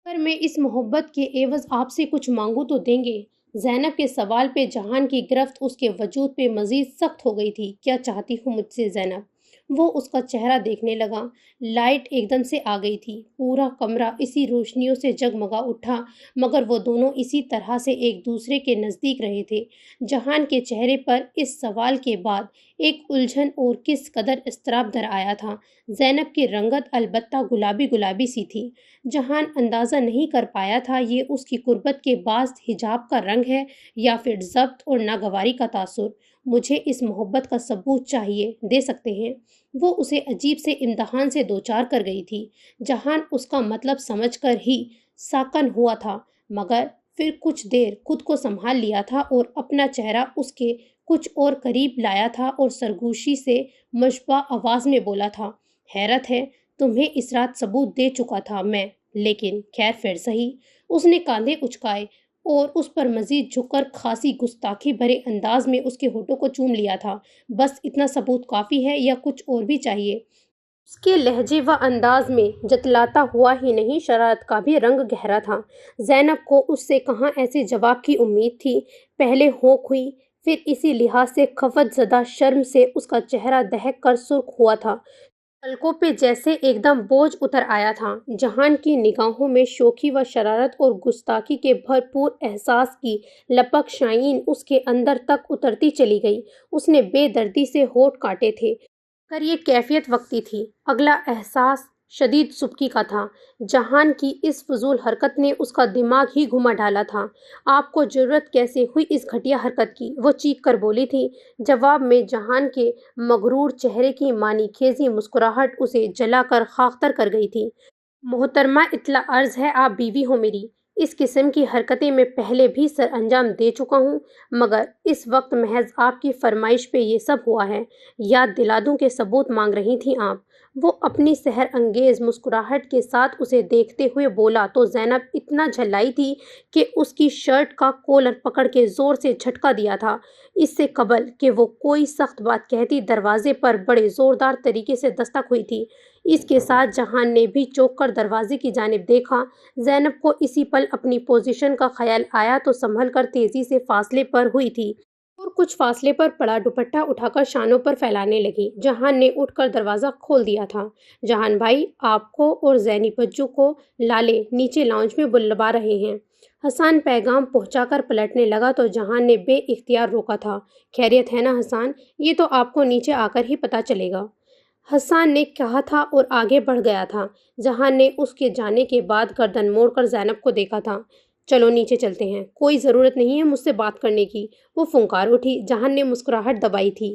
اگر میں اس محبت کے عوض آپ سے کچھ مانگوں تو دیں گے؟ زینب کے سوال پہ جہان کی گرفت اس کے وجود پہ مزید سخت ہو گئی تھی۔ کیا چاہتی ہو مجھ سے زینب؟ وہ اس کا چہرہ دیکھنے لگا۔ لائٹ ایک دم سے آ گئی تھی، پورا کمرہ اسی روشنیوں سے جگمگا اٹھا، مگر وہ دونوں اسی طرح سے ایک دوسرے کے نزدیک رہے تھے۔ جہان کے چہرے پر اس سوال کے بعد ایک الجھن اور کس قدر اضطراب در آیا تھا۔ زینب کی رنگت البتہ گلابی گلابی سی تھی۔ جہان اندازہ نہیں کر پایا تھا یہ اس کی قربت کے باعث حجاب کا رنگ ہے یا پھر ضبط اور ناگواری کا تاثر۔ مجھے اس محبت کا ثبوت چاہیے، دے سکتے ہیں؟ وہ اسے عجیب سے امتحان سے دوچار کر گئی تھی۔ جہان اس کا مطلب سمجھ کر ہی ساکن ہوا تھا، مگر پھر کچھ دیر خود کو سنبھال لیا تھا اور اپنا چہرہ اس کے کچھ اور قریب لایا تھا اور سرگوشی سے مشبع آواز میں بولا تھا، حیرت ہے، تمہیں اس رات ثبوت دے چکا تھا میں، لیکن خیر پھر سہی۔ اس نے کاندھے اچکائے اور اس پر مزید جھک کر خاصی گستاخی بھرے انداز میں اس کے ہونٹوں کو چوم لیا تھا۔ بس اتنا ثبوت کافی ہے یا کچھ اور بھی چاہیے؟ اس کے لہجے و انداز میں جتلاتا ہوا ہی نہیں، شرارت کا بھی رنگ گہرا تھا۔ زینب کو اس سے کہاں ایسے جواب کی امید تھی؟ پہلے ہونک ہوئی، پھر اسی لحاظ سے خفت زدہ شرم سے اس کا چہرہ دہک کر سرخ ہوا تھا۔ پلکوں پہ جیسے ایک دم بوجھ اتر آیا تھا۔ جہان کی نگاہوں میں شوخی و شرارت اور گستاخی کے بھرپور احساس کی لپک شائین اس کے اندر تک اترتی چلی گئی۔ اس نے بے دردی سے ہونٹ کاٹے تھے، مگر یہ کیفیت وقتی تھی۔ اگلا احساس شدید سبکی کا تھا۔ جہان کی اس فضول حرکت نے اس کا دماغ ہی گھما ڈالا تھا۔ آپ کو ضرورت کیسے ہوئی اس گھٹیا حرکت کی؟ وہ چیخ کر بولی تھی۔ جواب میں جہان کے مغرور چہرے کی معنی خیزی مسکراہٹ اسے جلا کر خاکتر کر گئی تھی۔ محترمہ اطلاع عرض ہے آپ بیوی ہو میری۔ اس قسم کی حرکتیں میں پہلے بھی سر انجام دے چکا ہوں، مگر اس وقت محض آپ کی فرمائش پہ یہ سب ہوا ہے۔ یاد دلا دوں کہ ثبوت مانگ رہی تھیں آپ؟ وہ اپنی سحر انگیز مسکراہٹ کے ساتھ اسے دیکھتے ہوئے بولا تو زینب اتنا جھلائی تھی کہ اس کی شرٹ کا کولر پکڑ کے زور سے جھٹکا دیا تھا۔ اس سے قبل کہ وہ کوئی سخت بات کہتی دروازے پر بڑے زوردار طریقے سے دستک ہوئی تھی۔ اس کے ساتھ جہان نے بھی چونک کر دروازے کی جانب دیکھا۔ زینب کو اسی پل اپنی پوزیشن کا خیال آیا تو سنبھل کر تیزی سے فاصلے پر ہوئی تھی اور کچھ فاصلے پر پڑا دوپٹہ اٹھا کر شانوں پر پھیلانے لگی۔ جہان نے اٹھ کر دروازہ کھول دیا تھا۔ جہان بھائی، آپ کو اور زینی بچوں کو لالے نیچے لاؤنج میں بلوا رہے ہیں۔ حسان پیغام پہنچا کر پلٹنے لگا تو جہان نے بے اختیار روکا تھا۔ خیریت ہے نا حسان؟ یہ تو آپ کو نیچے آ کر ہی پتہ چلے گا، حسان نے کہا تھا اور آگے بڑھ گیا تھا۔ جہان نے اس کے جانے کے بعد گردن موڑ کر زینب کو دیکھا تھا۔ چلو نیچے چلتے ہیں، کوئی ضرورت نہیں ہے مجھ سے بات کرنے کی، وہ پھنکار اٹھی۔ جہان نے مسکراہٹ دبائی تھی۔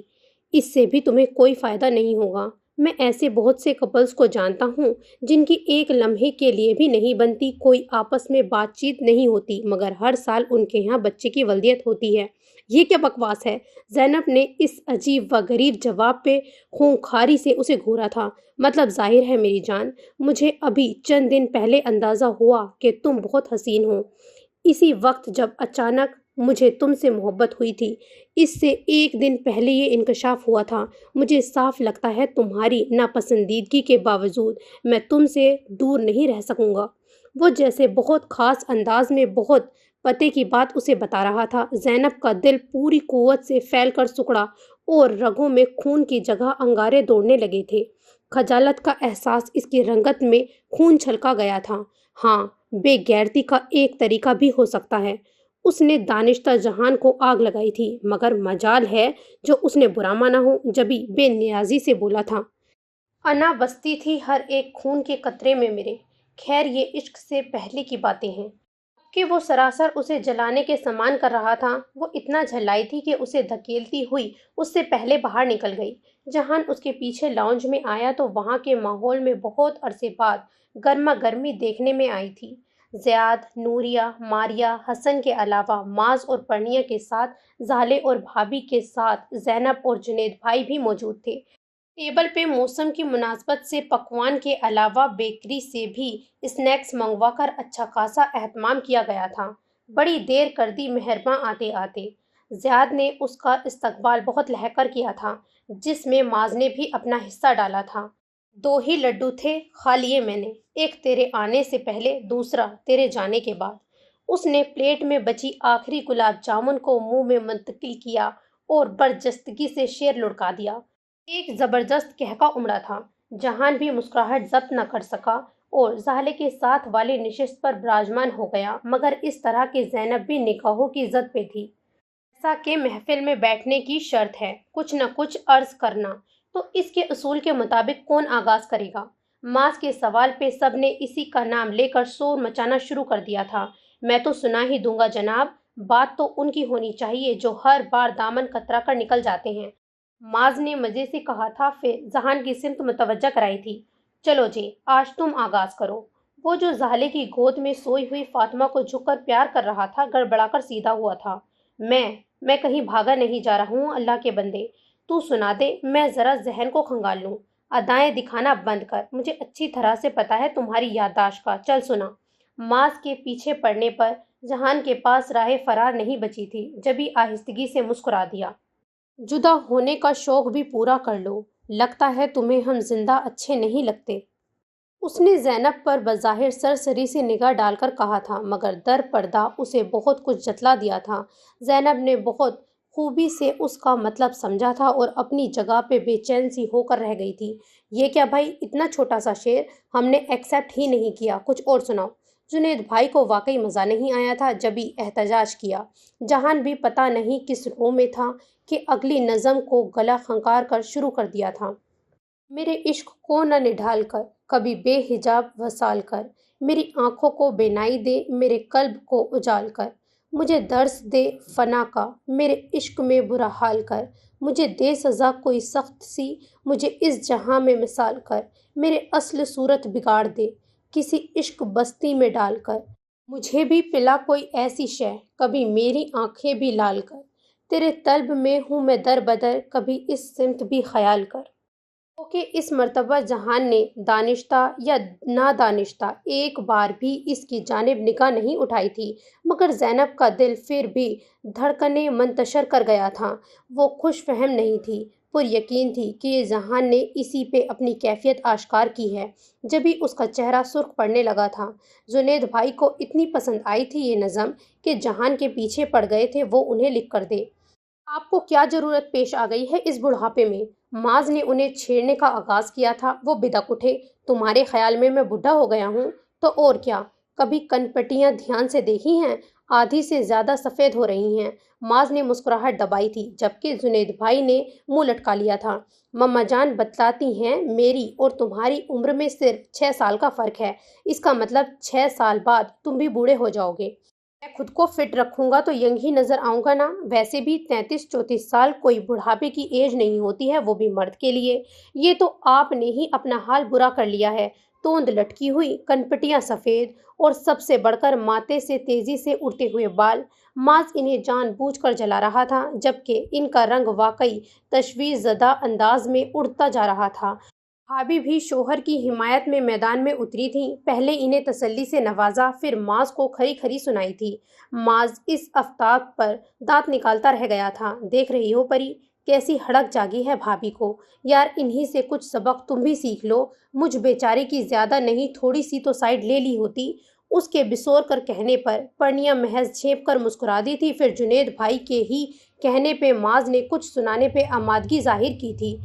اس سے بھی تمہیں کوئی فائدہ نہیں ہوگا۔ میں ایسے بہت سے کپلز کو جانتا ہوں جن کی ایک لمحے کے لیے بھی نہیں بنتی، کوئی آپس میں بات چیت نہیں ہوتی، مگر ہر سال ان کے یہاں بچے کی ولادت ہوتی ہے۔ یہ کیا بکواس ہے؟ زینب نے اس عجیب و غریب جواب پہ خونخواری سے اسے گھورا تھا۔ مطلب ظاہر ہے میری جان، مجھے ابھی چند دن پہلے اندازہ ہوا کہ تم بہت حسین ہو۔ اسی وقت جب اچانک مجھے تم سے محبت ہوئی تھی، اس سے ایک دن پہلے یہ انکشاف ہوا تھا۔ مجھے صاف لگتا ہے تمہاری ناپسندیدگی کے باوجود میں تم سے دور نہیں رہ سکوں گا۔ وہ جیسے بہت خاص انداز میں بہت پتے کی بات اسے بتا رہا تھا۔ زینب کا دل پوری قوت سے پھیل کر سکڑا اور رگوں میں خون کی جگہ انگارے دوڑنے لگے تھے۔ خجالت کا احساس اس کی رنگت میں خون چھلکا گیا تھا۔ ہاں، بے غیرتی کا ایک طریقہ بھی ہو سکتا ہے۔ اس نے دانشتہ جہان کو آگ لگائی تھی، مگر مجال ہے جو اس نے برا مانا ہو۔ جبھی بے نیازی سے بولا تھا، انا بستی تھی ہر ایک خون کے قطرے میں میرے۔ خیر یہ عشق سے پہلے کی باتیں ہیں کہ وہ سراسر اسے جلانے کے سامان کر رہا تھا۔ وہ اتنا جھلائی تھی کہ اسے دھکیلتی ہوئی اس سے پہلے باہر نکل گئی۔ جہان اس کے پیچھے لاؤنج میں آیا تو وہاں کے ماحول میں بہت عرصے بعد گرما گرمی دیکھنے میں آئی تھی۔ زیاد، نوریہ، ماریہ، حسن کے علاوہ معاذ اور پرنیا کے ساتھ زالے اور بھابھی کے ساتھ زینب اور جنید بھائی بھی موجود تھے۔ ٹیبل پہ موسم کی مناسبت سے پکوان کے علاوہ بیکری سے بھی اسنیکس منگوا کر اچھا خاصا اہتمام کیا گیا تھا۔ بڑی دیر کر دی مہرباں آتے آتے۔ زیاد نے اس کا استقبال بہت لہہ کر کیا تھا، جس میں معاذ نے بھی اپنا حصہ ڈالا تھا۔ 2 ہی لڈو تھے، کھا لیے میں نے، ایک تیرے آنے سے پہلے، دوسرا تیرے جانے کے بعد۔ اس نے پلیٹ میں بچی آخری گلاب جامن کو منہ میں منتقل کیا اور برجستگی سے شیر لڑکا دیا۔ ایک زبردست کہکا امڑا تھا۔ جہان بھی مسکراہٹ ضبط نہ کر سکا اور زالے کے ساتھ والی نشست پر براجمان ہو گیا، مگر اس طرح کہ زینب بھی نگاہوں کی زد پہ تھی۔ ایسا کہ محفل میں بیٹھنے کی شرط ہے، کچھ نہ کچھ عرض کرنا، تو اس کے اصول کے مطابق کون آغاز کرے گا؟ ماس کے سوال پہ سب نے اسی کا نام لے کر شور مچانا شروع کر دیا تھا۔ میں تو سنا ہی دوں گا جناب، بات تو ان کی ہونی چاہیے جو ہر بار دامن کترا کر نکل جاتے ہیں۔ ماز نے مزے سے کہا تھا، پھر ذہان کی سمت متوجہ کرائی تھی۔ چلو جی، آج تم آغاز کرو۔ وہ جو زالے کی گود میں سوئی ہوئی فاطمہ کو جھک کر پیار کر رہا تھا، گڑبڑا کر سیدھا ہوا تھا۔ میں کہیں بھاگا نہیں جا رہا ہوں اللہ کے بندے، تو سنا دے، میں ذرا ذہن کو کھنگال لوں۔ ادائیں دکھانا بند کر، مجھے اچھی طرح سے پتہ ہے تمہاری یادداشت کا، چل سنا۔ ماس کے پیچھے پڑنے پر جہان کے پاس راہ فرار نہیں بچی تھی، جبھی آہستگی سے مسکرا دیا۔ جدا ہونے کا شوق بھی پورا کر لو، لگتا ہے تمہیں ہم زندہ اچھے نہیں لگتے۔ اس نے زینب پر بظاہر سرسری سے نگاہ ڈال کر کہا تھا، مگر در پردہ اسے بہت کچھ جتلا دیا تھا۔ زینب نے بہت خوبی سے اس کا مطلب سمجھا تھا اور اپنی جگہ پہ بے چین سی ہو کر رہ گئی تھی۔ یہ کیا بھائی، اتنا چھوٹا سا شعر ہم نے ایکسیپٹ ہی نہیں کیا، کچھ اور سناؤ۔ جنید بھائی کو واقعی مزہ نہیں آیا تھا، جبھی احتجاج کیا۔ جہان بھی پتہ نہیں کس رو میں تھا کہ اگلی نظم کو گلا خنکار کر شروع کر دیا تھا۔ میرے عشق کو نہ نڈھال کر، کبھی بے حجاب وصال کر، میری آنکھوں کو بینائی دے، میرے قلب کو اجال کر، مجھے درس دے فنا کا، میرے عشق میں برا حال کر، مجھے دے سزا کوئی سخت سی، مجھے اس جہاں میں مثال کر، میرے اصل صورت بگاڑ دے کسی عشق بستی میں ڈال کر، مجھے بھی پلا کوئی ایسی شے، کبھی میری آنکھیں بھی لال کر، تیرے طلب میں ہوں میں در بدر، کبھی اس سمت بھی خیال کر۔ کہ اس مرتبہ جہان نے دانشتہ یا نادانشتہ ایک بار بھی اس کی جانب نگاہ نہیں اٹھائی تھی، مگر زینب کا دل پھر بھی دھڑکنیں منتشر کر گیا تھا۔ وہ خوش فہم نہیں تھی، پر یقین تھی کہ یہ جہان نے اسی پہ اپنی کیفیت آشکار کی ہے۔ جبھی اس کا چہرہ سرخ پڑنے لگا تھا۔ جنید بھائی کو اتنی پسند آئی تھی یہ نظم کہ جہان کے پیچھے پڑ گئے تھے وہ انہیں لکھ کر دے۔ آپ کو کیا ضرورت پیش آ گئی ہے اس بڑھاپے میں؟ ماز نے انہیں چھیڑنے کا آغاز کیا تھا، وہ بدک اٹھے۔ تمہارے خیال میں بڈھا ہو گیا ہوں تو اور کیا؟ کبھی کن پٹیاں دھیان سے دیکھی ہیں؟ آدھی سے زیادہ سفید ہو رہی ہیں۔ ماز نے مسکراہٹ دبائی تھی، جبکہ جنید بھائی نے منہ لٹکا لیا تھا۔ مما جان بتلاتی ہیں میری اور تمہاری عمر میں صرف 6 سال کا فرق ہے، اس کا مطلب 6 سال بعد تم بھی بوڑھے ہو جاؤ گے۔ میں خود کو فٹ رکھوں گا تو ینگ ہی نظر آؤں گا نا۔ ویسے بھی 33-34 سال کوئی بڑھاپے کی ایج نہیں ہوتی ہے، وہ بھی مرد کے لیے۔ یہ تو آپ نے ہی اپنا حال برا کر لیا ہے۔ توند لٹکی ہوئی، کنپٹیاں سفید، اور سب سے بڑھ کر ماتھے سے تیزی سے اڑتے ہوئے بال۔ ماز انہیں جان بوجھ کر جلا رہا تھا، جبکہ ان کا رنگ واقعی تشویش زدہ انداز میں اڑتا جا رہا تھا۔ بھابھی بھی شوہر کی حمایت میں میدان میں اتری تھیں۔ پہلے انہیں تسلی سے نوازا، پھر ماز کو کھری کھری سنائی تھی۔ ماز اس آفتاب پر دانت نکالتا رہ گیا تھا۔ دیکھ رہی ہو پری، کیسی ہڑک جاگی ہے بھابھی کو۔ یار انہی سے کچھ سبق تم بھی سیکھ لو۔ مجھ بیچاری کی زیادہ نہیں تھوڑی سی تو سائیڈ لے لی ہوتی۔ اس کے بسور کر کہنے پر پرنیا محض جھیپ کر مسکرا دی تھی، پھر جنید بھائی کے ہی کہنے پہ ماز نے کچھ سنانے پہ آمادگی ظاہر کی تھی۔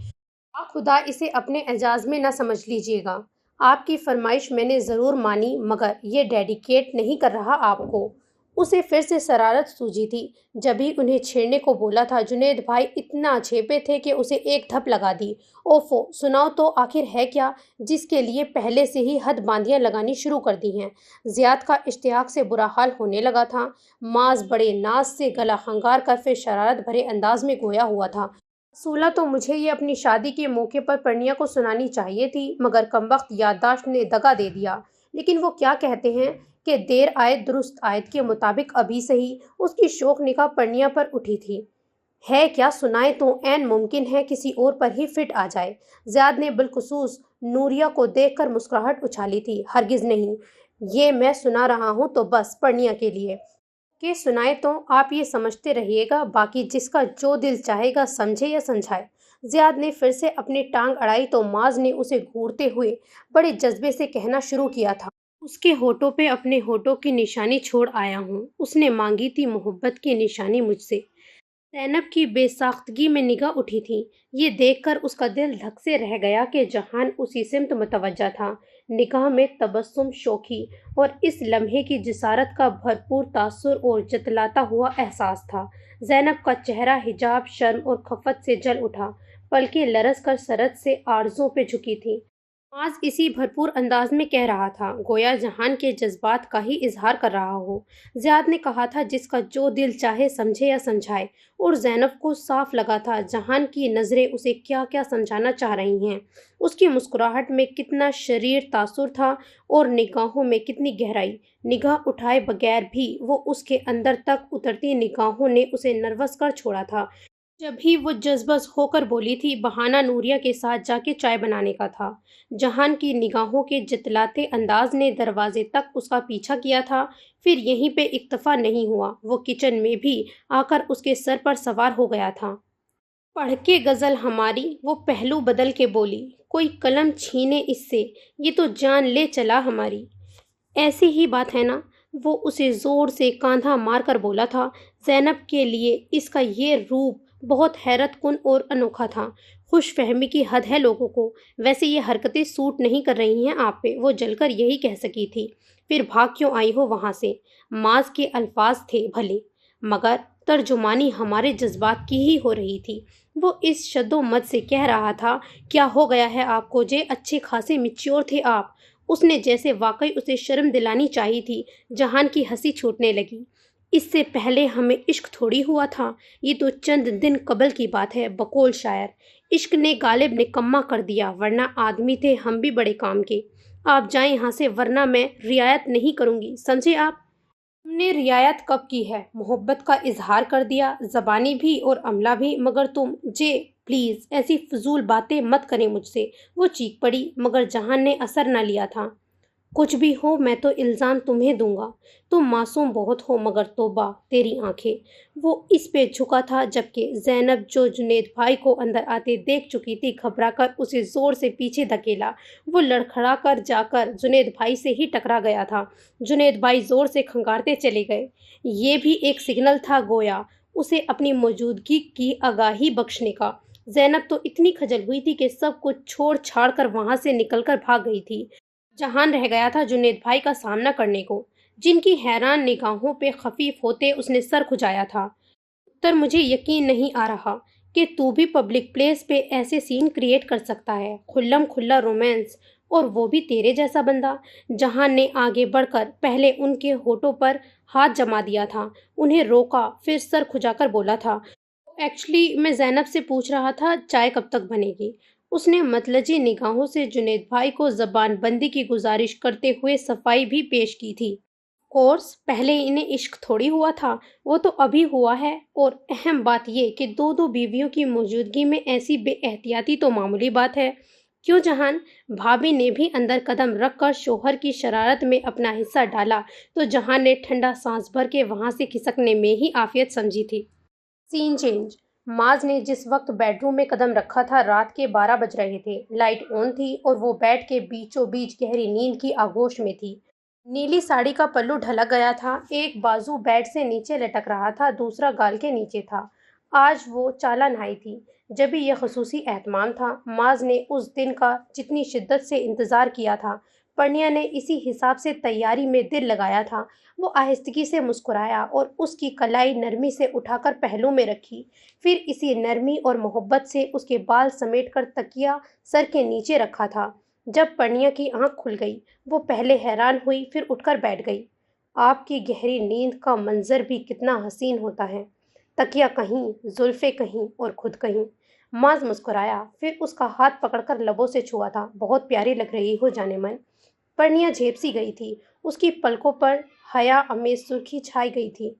خدا اسے اپنے اعجاز میں نہ سمجھ لیجیے گا۔ آپ کی فرمائش میں نے ضرور مانی، مگر یہ ڈیڈیکیٹ نہیں کر رہا آپ کو۔ اسے پھر سے شرارت سوجی تھی، جبھی انہیں چھیڑنے کو بولا تھا۔ جنید بھائی اتنا چھیپے تھے کہ اسے ایک دھپ لگا دی۔ اوفو، سناؤ تو آخر ہے کیا جس کے لیے پہلے سے ہی حد باندیاں لگانی شروع کر دی ہیں؟ زیاد کا اشتیاق سے برا حال ہونے لگا تھا۔ ماز بڑے ناز سے گلا خنگار کر پھر شرارت بھرے انداز میں گویا ہوا تھا۔ اصولہ تو مجھے یہ اپنی شادی کے موقع پر پرنیا کو سنانی چاہیے تھی، مگر کمبخت یادداشت نے دغا دے دیا۔ لیکن وہ کیا کہتے ہیں کہ دیر آئے درست آئے کے مطابق ابھی صحیح اس کی شوق نگاہ پرنیا پر اٹھی تھی۔ ہے کیا سنائے تو عین ممکن ہے کسی اور پر ہی فٹ آ جائے۔ زیاد نے بالخصوص نوریہ کو دیکھ کر مسکراہٹ اچھالی تھی۔ ہرگز نہیں، یہ میں سنا رہا ہوں تو بس پرنیا کے لیے کہ سنائے تو آپ یہ سمجھتے رہیے گا، باقی جس کا جو دل چاہے گا سمجھے یا سمجھائے۔ زیاد نے پھر سے اپنی ٹانگ اڑائی تو ماز نے اسے گھورتے ہوئے بڑے جذبے سے کہنا شروع کیا تھا۔ اس کے ہونٹوں پہ اپنے ہونٹوں کی نشانی چھوڑ آیا ہوں۔ اس نے مانگی تھی محبت کی نشانی مجھ سے۔ زینب کی بے ساختگی میں نگاہ اٹھی تھی۔ یہ دیکھ کر اس کا دل دھک سے رہ گیا کہ جہان اسی سمت متوجہ تھا۔ نگاہ میں تبسم، شوخی اور اس لمحے کی جسارت کا بھرپور تاثر اور جتلاتا ہوا احساس تھا۔ زینب کا چہرہ حجاب، شرم اور خفت سے جل اٹھا، پلکیں لرز کر سرت سے آرزوں پہ جھکی تھیں۔ معاذ اسی بھرپور انداز میں کہہ رہا تھا، گویا جہان کے جذبات کا ہی اظہار کر رہا ہو۔ زیاد نے کہا تھا، جس کا جو دل چاہے سمجھے یا سمجھائے، اور زینب کو صاف لگا تھا جہان کی نظریں اسے کیا کیا سمجھانا چاہ رہی ہیں۔ اس کی مسکراہٹ میں کتنا شریر تاثر تھا اور نگاہوں میں کتنی گہرائی۔ نگاہ اٹھائے بغیر بھی وہ اس کے اندر تک اترتی نگاہوں نے اسے نروس کر چھوڑا تھا۔ جبھی وہ جذبز ہو کر بولی تھی، بہانہ نوریہ کے ساتھ جا کے چائے بنانے کا تھا۔ جہان کی نگاہوں کے جتلاتے انداز نے دروازے تک اس کا پیچھا کیا تھا، پھر یہیں پہ اکتفا نہیں ہوا، وہ کچن میں بھی آ کر اس کے سر پر سوار ہو گیا تھا۔ پڑھ کے غزل ہماری، وہ پہلو بدل کے بولی، کوئی قلم چھینے اس سے، یہ تو جان لے چلا ہماری۔ ایسی ہی بات ہے نا؟ وہ اسے زور سے کاندھا مار کر بولا تھا۔ زینب کے لیے اس کا یہ روپ بہت حیرت کن اور انوکھا تھا۔ خوش فہمی کی حد ہے لوگوں کو، ویسے یہ حرکتیں سوٹ نہیں کر رہی ہیں آپ پہ، وہ جل کر یہی کہہ سکی تھی۔ پھر بھاگ کیوں آئی ہو وہاں سے؟ معاذ کے الفاظ تھے بھلے، مگر ترجمانی ہمارے جذبات کی ہی ہو رہی تھی۔ وہ اس شد و مد سے کہہ رہا تھا، کیا ہو گیا ہے آپ کو جے؟ اچھے خاصے میچور تھے آپ۔ اس نے جیسے واقعی اسے شرم دلانی چاہی تھی۔ جہان کی ہنسی چھوٹنے لگی۔ اس سے پہلے ہمیں عشق تھوڑی ہوا تھا، یہ تو چند دن قبل کی بات ہے۔ بقول شاعر، عشق نے غالب نکما کر دیا، ورنہ آدمی تھے ہم بھی بڑے کام کے۔ آپ جائیں یہاں سے، ورنہ میں رعایت نہیں کروں گی، سمجھے آپ؟ تم نے رعایت کب کی ہے؟ محبت کا اظہار کر دیا، زبانی بھی اور عملہ بھی، مگر تم جے پلیز ایسی فضول باتیں مت کریں مجھ سے۔ وہ چیخ پڑی، مگر جہان نے اثر نہ لیا تھا۔ کچھ بھی ہو، میں تو الزام تمہیں دوں گا، تم معصوم بہت ہو، مگر توبہ تیری آنکھیں۔ وہ اس پہ جھکا تھا، جبکہ زینب جو جنید بھائی کو اندر آتے دیکھ چکی تھی، گھبرا کر اسے زور سے پیچھے دھکیلا۔ وہ لڑکھڑا کر جا کر جنید بھائی سے ہی ٹکرا گیا تھا۔ جنید بھائی زور سے کھنگارتے چلے گئے۔ یہ بھی ایک سگنل تھا، گویا اسے اپنی موجودگی کی آگاہی بخشنے کا۔ زینب تو اتنی کھجل ہوئی تھی کہ سب کچھ چھوڑ چھاڑ کر وہاں سے نکل کر بھاگ گئی تھی۔ جہان رہ گیا تھا جنید بھائی کا سامنا کرنے کو، جن کی حیران نگاہوں پہ خفیف ہوتے اس نے سر کھجایا تھا۔ تر مجھے یقین نہیں آ رہا کہ تو بھی پبلک پلیس پہ ایسے سین کریٹ کر سکتا ہے، کھلم کھلا رومانس، اور وہ بھی تیرے جیسا بندہ۔ جہان نے آگے بڑھ کر پہلے ان کے ہونٹوں پر ہاتھ جما دیا تھا، انہیں روکا، پھر سر کھجا کر بولا تھا، ایکچولی میں زینب سے پوچھ رہا تھا چائے کب تک بنے گی۔ اس نے متلجی نگاہوں سے جنید بھائی کو زبان بندی کی گزارش کرتے ہوئے صفائی بھی پیش کی تھی۔ کورس پہلے انہیں عشق تھوڑی ہوا تھا، وہ تو ابھی ہوا ہے، اور اہم بات یہ کہ دو دو بیویوں کی موجودگی میں ایسی بے احتیاطی تو معمولی بات ہے۔ کیوں جہان؟ بھابھی نے بھی اندر قدم رکھ کر شوہر کی شرارت میں اپنا حصہ ڈالا تو جہان نے ٹھنڈا سانس بھر کے وہاں سے کھسکنے میں ہی عافیت سمجھی تھی۔ سین چینج۔ معاذ نے جس وقت بیڈ روم میں قدم رکھا تھا، رات کے 12 بج رہے تھے، لائٹ آن تھی اور وہ بیڈ کے بیچوں بیچ گہری نیند کی آغوش میں تھی۔ نیلی ساڑی کا پلو ڈھلا گیا تھا، ایک بازو بیڈ سے نیچے لٹک رہا تھا، دوسرا گال کے نیچے تھا۔ آج وہ چالا نہائی تھی، جبھی یہ خصوصی اہتمام تھا۔ معاذ نے اس دن کا جتنی شدت سے انتظار کیا تھا، پرنیا نے اسی حساب سے تیاری میں دل لگایا تھا۔ وہ آہستگی سے مسکرایا اور اس کی کلائی نرمی سے اٹھا کر پہلو میں رکھی، پھر اسی نرمی اور محبت سے اس کے بال سمیٹ کر تکیا سر کے نیچے رکھا تھا۔ جب پرنیا کی آنکھ کھل گئی، وہ پہلے حیران ہوئی، پھر اٹھ کر بیٹھ گئی۔ آپ کی گہری نیند کا منظر بھی کتنا حسین ہوتا ہے، تکیا کہیں، زلفیں کہیں اور خود کہیں۔ معاذ مسکرایا، پھر اس کا ہاتھ پکڑ کر لبوں سے چھوا تھا۔ بہت پیاری لگ رہی ہو جانے من۔ پرنیا جھیپ سی گئی تھی، اس کی پلکوں پر حیا آمیز سرخی چھائی گئی تھی۔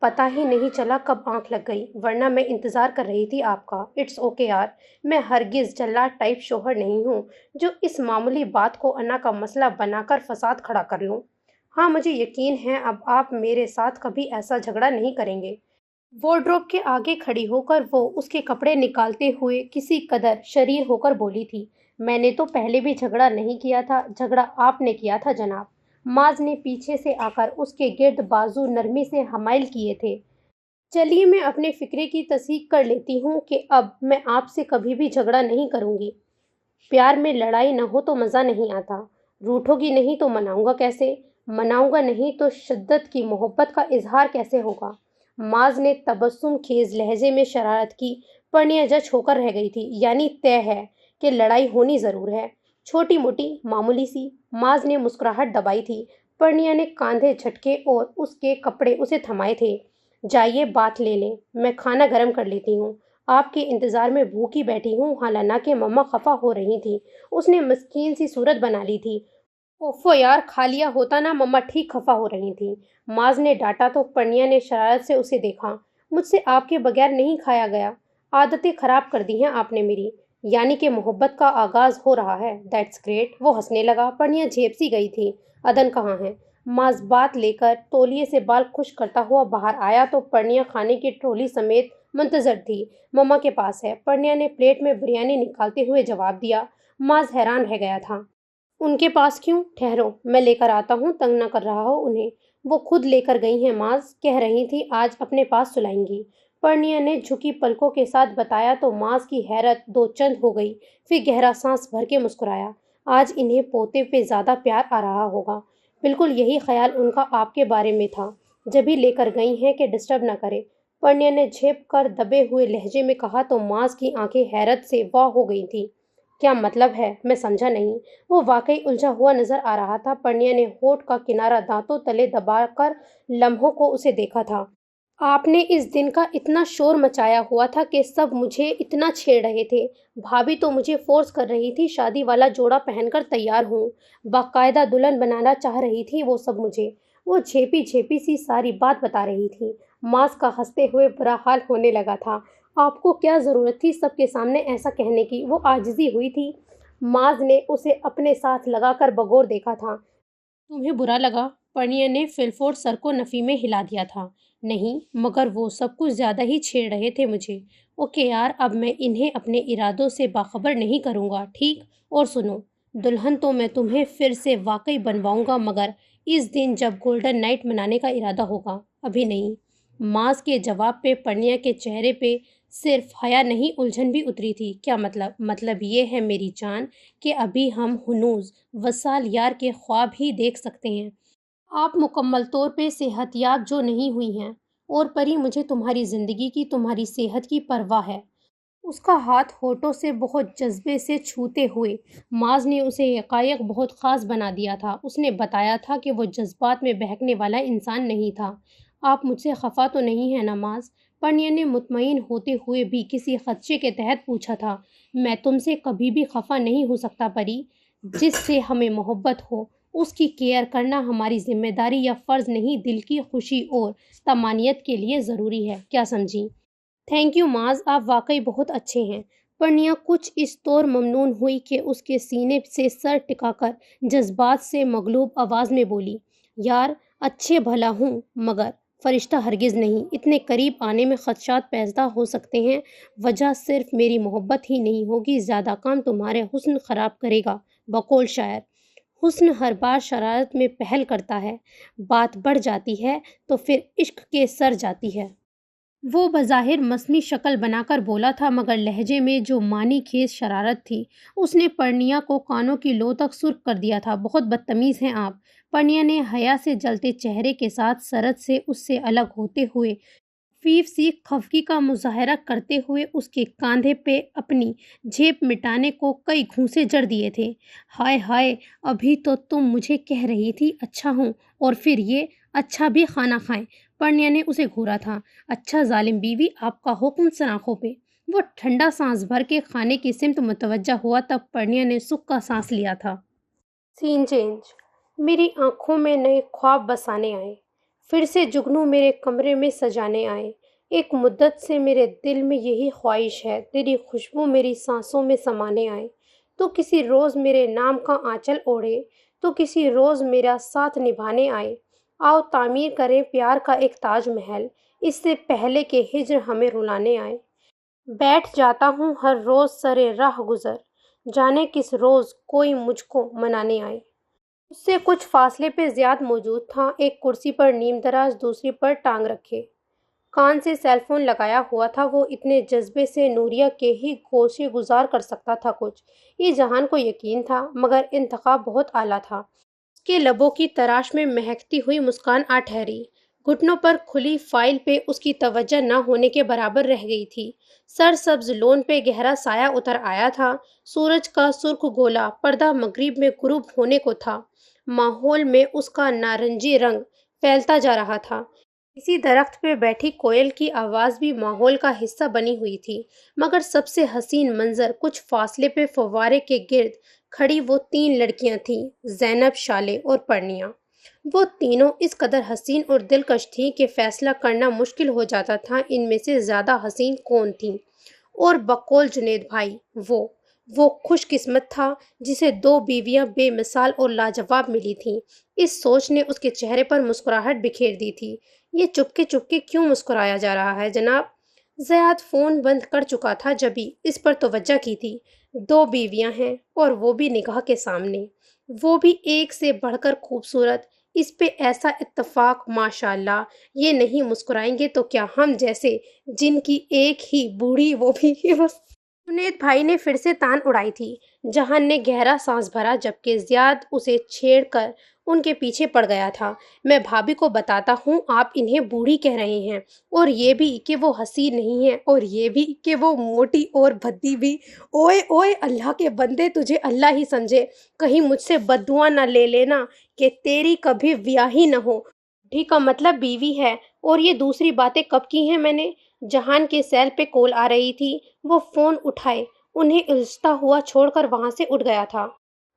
پتہ ہی نہیں چلا کب آنکھ لگ گئی، ورنہ میں انتظار کر رہی تھی آپ کا۔ اٹس اوکے یار، میں ہرگز جلاد ٹائپ شوہر نہیں ہوں جو اس معمولی بات کو انا کا مسئلہ بنا کر فساد کھڑا کر لوں۔ ہاں مجھے یقین ہے اب آپ میرے ساتھ کبھی ایسا جھگڑا نہیں کریں گے۔ وارڈروب کے آگے کھڑی ہو کر وہ اس کے کپڑے نکالتے ہوئے کسی قدر شریر ہو کر بولی تھی، میں نے تو پہلے بھی جھگڑا نہیں کیا تھا، جھگڑا آپ نے کیا تھا جناب۔ معاذ نے پیچھے سے آ کر اس کے گرد بازو نرمی سے حمائل کیے تھے۔ چلیے میں اپنے فکرے کی تصحیح کر لیتی ہوں کہ اب میں آپ سے کبھی بھی جھگڑا نہیں کروں گی۔ پیار میں لڑائی نہ ہو تو مزہ نہیں آتا۔ روٹھو گی نہیں تو مناؤں گا کیسے؟ مناؤں گا نہیں تو شدت کی محبت کا اظہار کیسے ہوگا؟ معاذ نے تبسم خیز لہجے میں شرارت کی۔ پرنیا جج ہو کر رہ گئی تھی۔ یعنی طے ہے کہ لڑائی ہونی ضرور ہے، چھوٹی موٹی معمولی سی۔ معاذ نے مسکراہٹ دبائی تھی۔ پرنیا نے کاندھے جھٹکے اور اس کے کپڑے اسے تھمائے تھے۔ جائیے بات لے لیں، میں کھانا گرم کر لیتی ہوں۔ آپ کے انتظار میں بھوکی بیٹھی ہوں۔ حالانکہ مما خفا ہو رہی تھی۔ اس نے مسکین سی صورت بنا لی تھی۔ اوفو یار، کھا لیا ہوتا نا، مما ٹھیک خفا ہو رہی تھی۔ معاذ نے ڈانٹا تو پرنیا نے شرارت سے اسے دیکھا۔ مجھ سے آپ کے بغیر نہیں کھایا گیا۔ عادتیں خراب کر دی ہیں آپ نے میری۔ یعنی کہ محبت کا آغاز ہو رہا ہے۔ That's great. وہ ہنسنے لگا۔ پرنیا جھیپ سی گئی تھی۔ عدن کہاں ہے؟ معاذ بات لے کر تولیے سے بال خشک کرتا ہوا باہر آیا تو پرنیا کھانے کی ٹرولی سمیت منتظر تھی۔ مما کے پاس ہے، پرنیا نے پلیٹ میں بریانی نکالتے ہوئے جواب دیا۔ معاذ حیران رہ گیا تھا۔ ان کے پاس کیوں؟ ٹھہرو، میں لے کر آتا ہوں، تنگ نہ کر رہا ہو انہیں۔ وہ خود لے کر گئی ہیں معاذ، کہہ رہی تھی آج اپنے پاس سلائیں گی۔ پرنیا نے جھکی پلکوں کے ساتھ بتایا تو معاذ کی حیرت دو چند ہو گئی، پھر گہرا سانس بھر کے مسکرایا۔ آج انہیں پوتے پہ زیادہ پیار آ رہا ہوگا۔ بالکل یہی خیال ان کا آپ کے بارے میں تھا، جبھی لے کر گئی ہیں کہ ڈسٹرب نہ کرے۔ پرنیا نے جھیپ کر دبے ہوئے لہجے میں کہا تو معاذ کی آنکھیں حیرت سے واہ ہو گئی تھیں۔ کیا مطلب ہے؟ میں سمجھا نہیں۔ وہ واقعی الجھا ہوا نظر آ رہا تھا۔ پرنیا نے ہونٹ کا کنارہ دانتوں تلے دبا کر لمحوں کو اسے دیکھا تھا۔ آپ نے اس دن کا اتنا شور مچایا ہوا تھا کہ سب مجھے اتنا چھیڑ رہے تھے۔ بھابھی تو مجھے فورس کر رہی تھی شادی والا جوڑا پہن کر تیار ہوں، باقاعدہ دلہن بنانا چاہ رہی تھی وہ سب مجھے۔ وہ جھیپی جھیپی سی ساری بات بتا رہی تھی۔ معاذ کا ہنستے ہوئے برا حال ہونے لگا تھا۔ آپ کو کیا ضرورت تھی سب کے سامنے ایسا کہنے کی؟ وہ عاجزی ہوئی تھی۔ معاذ نے اسے اپنے ساتھ لگا کر بغور دیکھا تھا۔ تمہیں برا لگا؟ پرنیا نے فلفور سر کو نفی میں ہلا دیا تھا۔ نہیں، مگر وہ سب کچھ زیادہ ہی چھیڑ رہے تھے مجھے۔ اوکے یار، اب میں انہیں اپنے ارادوں سے باخبر نہیں کروں گا، ٹھیک؟ اور سنو، دلہن تو میں تمہیں پھر سے واقعی بنواؤں گا، مگر اس دن جب گولڈن نائٹ منانے کا ارادہ ہوگا، ابھی نہیں۔ معاذ کے جواب پہ پرنیا کے چہرے پہ صرف حیا نہیں الجھن بھی اتری تھی۔ کیا مطلب؟ مطلب یہ ہے میری جان کہ ابھی ہم ہنوز وصال یار کے خواب ہی دیکھ سکتے ہیں۔ آپ مکمل طور پہ صحت یاب جو نہیں ہوئی ہیں، اور پری مجھے تمہاری زندگی کی، تمہاری صحت کی پرواہ ہے۔ اس کا ہاتھ ہونٹوں سے بہت جذبے سے چھوتے ہوئے معاذ نے اسے یکایک بہت خاص بنا دیا تھا۔ اس نے بتایا تھا کہ وہ جذبات میں بہکنے والا انسان نہیں تھا۔ آپ مجھ سے خفا تو نہیں ہیں نا معاذ؟ پرنیا نے مطمئن ہوتے ہوئے بھی کسی خدشے کے تحت پوچھا تھا۔ میں تم سے کبھی بھی خفا نہیں ہو سکتا پری۔ جس سے ہمیں محبت ہو اس کی کیئر کرنا ہماری ذمہ داری یا فرض نہیں، دل کی خوشی اور طمانینت کے لیے ضروری ہے، کیا سمجھی؟ تھینک یو معاذ، آپ واقعی بہت اچھے ہیں۔ پرنیا کچھ اس طور ممنون ہوئی کہ اس کے سینے سے سر ٹکا کر جذبات سے مغلوب آواز میں بولی، یار اچھے بھلا ہوں مگر فرشتہ ہرگز نہیں۔ اتنے قریب آنے میں خدشات پیدا ہو سکتے ہیں۔ وجہ صرف میری محبت ہی نہیں ہوگی، زیادہ کام تمہارے حسن خراب کرے گا۔ بقول شاعر، حسن ہر بار شرارت میں پہل کرتا ہے، بات بڑھ جاتی ہے تو پھر عشق کے سر جاتی ہے۔ وہ بظاہر مصنوعی شکل بنا کر بولا تھا، مگر لہجے میں جو معنی خیز شرارت تھی اس نے پرنیا کو کانوں کی لو تک سرخ کر دیا تھا۔ بہت بدتمیز ہیں آپ۔ پرنیا نے حیا سے جلتے چہرے کے ساتھ سرد سے اس سے الگ ہوتے ہوئے خفیف سی خفگی کا مظاہرہ کرتے ہوئے اس کے کاندھے پہ اپنی جھیپ مٹانے کو کئی گھونسے جڑ دیے تھے۔ ہائے ہائے، ابھی تو تم مجھے کہہ رہی تھی اچھا ہوں، اور پھر یہ اچھا بھی کھانا کھائیں۔ پرنیا نے اسے گھورا تھا۔ اچھا ظالم بیوی، آپ کا حکم سناخوں پہ۔ وہ ٹھنڈا سانس بھر کے کھانے کی سمت متوجہ ہوا، تب پرنیا نے سکھ کا سانس لیا تھا۔ سین چینج۔ میری آنکھوں میں نئے خواب بسانے آئے، پھر سے جگنو میرے کمرے میں سجانے آئے۔ ایک مدت سے میرے دل میں یہی خواہش ہے، تیری خوشبو میری سانسوں میں سمانے آئے۔ تو کسی روز میرے نام کا آنچل اوڑھے، تو کسی روز میرا ساتھ نبھانے آئے۔ آؤ تعمیر کریں پیار کا ایک تاج محل، اس سے پہلے کہ ہجر ہمیں رلانے آئے۔ بیٹھ جاتا ہوں ہر روز سرے راہ گزر، جانے کس روز کوئی مجھ کو منانے آئے۔ اس سے کچھ فاصلے پہ زیاد موجود تھا، ایک کرسی پر نیم دراز، دوسری پر ٹانگ رکھے۔ کان سے سیل فون لگایا ہوا تھا، وہ اتنے جذبے سے نوریہ کے ہی گوشے گزار کر سکتا تھا کچھ، یہ جہان کو یقین تھا، مگر انتخاب بہت اعلیٰ تھا۔ اس کے لبوں کی تراش میں مہکتی ہوئی مسکان آ ٹھہری، گھٹنوں پر کھلی فائل پہ اس کی توجہ نہ ہونے کے برابر رہ گئی تھی۔ سرسبز لون پہ گہرا سایہ اتر آیا تھا، سورج کا سرخ گولا پردہ مغرب میں غروب ہونے کو تھا، ماحول میں اس کا نارنجی رنگ پھیلتا جا رہا تھا۔ کسی درخت پہ بیٹھی کوئل کی آواز بھی ماحول کا حصہ بنی ہوئی تھی، مگر سب سے حسین منظر کچھ فاصلے پہ فوارے کے گرد کھڑی وہ 3 لڑکیاں تھیں، زینب، شالے اور پرنیا۔ وہ تینوں اس قدر حسین اور دلکش تھیں کہ فیصلہ کرنا مشکل ہو جاتا تھا ان میں سے زیادہ حسین کون تھیں۔ اور بقول جنید بھائی، وہ خوش قسمت تھا جسے 2 بیویاں بے مثال اور لاجواب ملی تھیں۔ اس سوچ نے اس کے چہرے پر مسکراہٹ بکھیر دی تھی۔ یہ چپکے چپکے کیوں مسکرایا جا رہا ہے جناب؟ زیاد فون بند کر چکا تھا جبھی اس پر توجہ کی تھی۔ 2 بیویاں ہیں اور وہ بھی نگاہ کے سامنے، وہ بھی ایک سے بڑھ کر خوبصورت۔ اس پہ ایسا اتفاق، ماشاءاللہ! یہ نہیں مسکرائیں گے تو کیا ہم جیسے جن کی ایک ہی بوڑھی وہ بھی جنید بھائی نے پھر سے تان اڑائی تھی۔ جہان نے گہرا سانس بھرا جبکہ زیاد اسے چھیڑ کر ان کے پیچھے پڑ گیا تھا۔ میں بھابھی کو بتاتا ہوں آپ انہیں بوڑھی کہہ رہے ہیں، اور یہ بھی کہ وہ حسین نہیں ہیں، اور یہ بھی کہ وہ موٹی اور بھدی بھی۔ اوئے اوئے، اللہ کے بندے، تجھے اللہ ہی سمجھے، کہیں مجھ سے بددعا نہ لے لینا کہ تیری کبھی بیاہی نہ ہو۔ بوڑھی کا مطلب بیوی ہے، اور یہ دوسری باتیں کب کی ہیں میں نے؟ جہان کے سیل پہ کال آ رہی تھی، وہ فون اٹھائے انہیں الجھتا ہوا چھوڑ کر وہاں سے اٹھ گیا تھا۔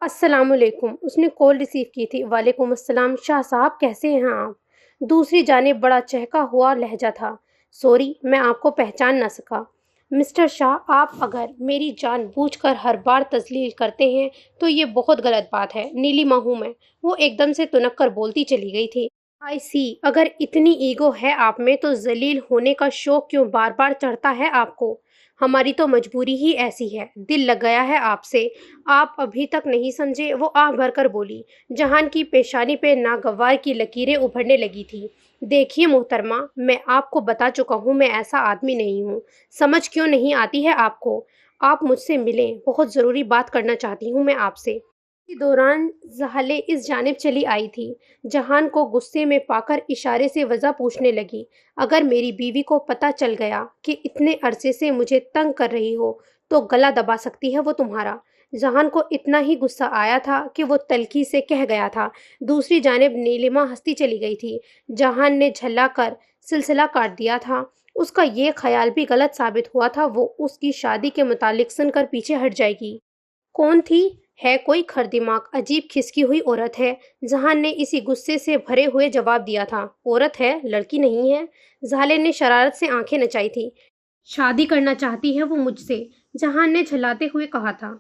السلام علیکم، اس نے کال ریسیو کی تھی۔ وعلیکم السلام، شاہ صاحب کیسے ہیں آپ؟ دوسری جانب بڑا چہکا ہوا لہجہ تھا۔ سوری، میں آپ کو پہچان نہ سکا۔ مسٹر شاہ، آپ اگر میری جان بوجھ کر ہر بار تذلیل کرتے ہیں تو یہ بہت غلط بات ہے۔ نیلیما ہوں میں، وہ ایک دم سے تنک کر بولتی چلی گئی تھی۔ آئی سی، اگر اتنی ایگو ہے آپ میں تو ذلیل ہونے کا شوق کیوں بار بار چڑھتا ہے آپ کو؟ ہماری تو مجبوری ہی ایسی ہے، دل لگ گیا ہے آپ سے، آپ ابھی تک نہیں سمجھے؟ وہ آہ بھر کر بولی۔ جہان کی پیشانی پہ ناگوار کی لکیریں ابھرنے لگی تھی۔ دیکھیے محترمہ، میں آپ کو بتا چکا ہوں میں ایسا آدمی نہیں ہوں۔ سمجھ کیوں نہیں آتی ہے آپ کو؟ آپ مجھ سے ملیں، بہت ضروری بات کرنا چاہتی ہوں میں آپ سے۔ اسی دوران زحلے اس جانب چلی آئی تھی۔ جہان کو غصے میں پا کر اشارے سے وجہ پوچھنے لگی۔ اگر میری بیوی کو پتہ چل گیا کہ اتنے عرصے سے مجھے تنگ کر رہی ہو تو گلا دبا سکتی ہے وہ تمہارا۔ جہان کو اتنا ہی غصہ آیا تھا کہ وہ تلخی سے کہہ گیا تھا۔ دوسری جانب نیلما ہنستی چلی گئی تھی۔ جہان نے جھلا کر سلسلہ کاٹ دیا تھا۔ اس کا یہ خیال بھی غلط ثابت ہوا تھا وہ اس کی شادی کے متعلق سن کر پیچھے ہٹ جائے گی۔ کون تھی؟ ہے کوئی کھر دماغ، عجیب کھسکی ہوئی عورت ہے۔ جہان نے اسی غصے سے بھرے ہوئے جواب دیا تھا۔ عورت ہے، لڑکی نہیں ہے۔ زحلے نے شرارت سے آنکھیں نچائی تھی۔ شادی کرنا چاہتی ہے وہ مجھ سے، جہان نے جھلاتے ہوئے کہا تھا۔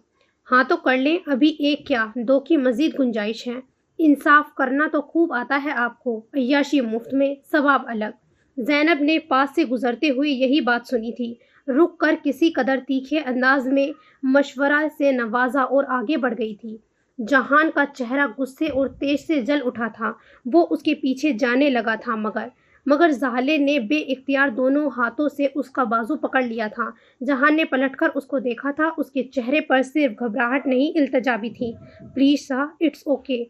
ہاں تو کر لیں، ابھی ایک کیا 2 کی مزید گنجائش ہے۔ انصاف کرنا تو خوب آتا ہے آپ کو، عیاشی مفت میں، ثواب الگ۔ زینب نے پاس سے گزرتے ہوئے یہی بات سنی تھی، رک کر کسی قدر تیکھے انداز میں مشورہ سے نوازا اور آگے بڑھ گئی تھی۔ جہان کا چہرہ غصے اور تیش سے جل اٹھا تھا، وہ اس کے پیچھے جانے لگا تھا مگر زحلے نے بے اختیار دونوں ہاتھوں سے اس کا بازو پکڑ لیا تھا۔ جہان نے پلٹ کر اس کو دیکھا تھا، اس کے چہرے پر صرف گھبراہٹ نہیں التجا بھی تھی۔ Please Shah, it's okay.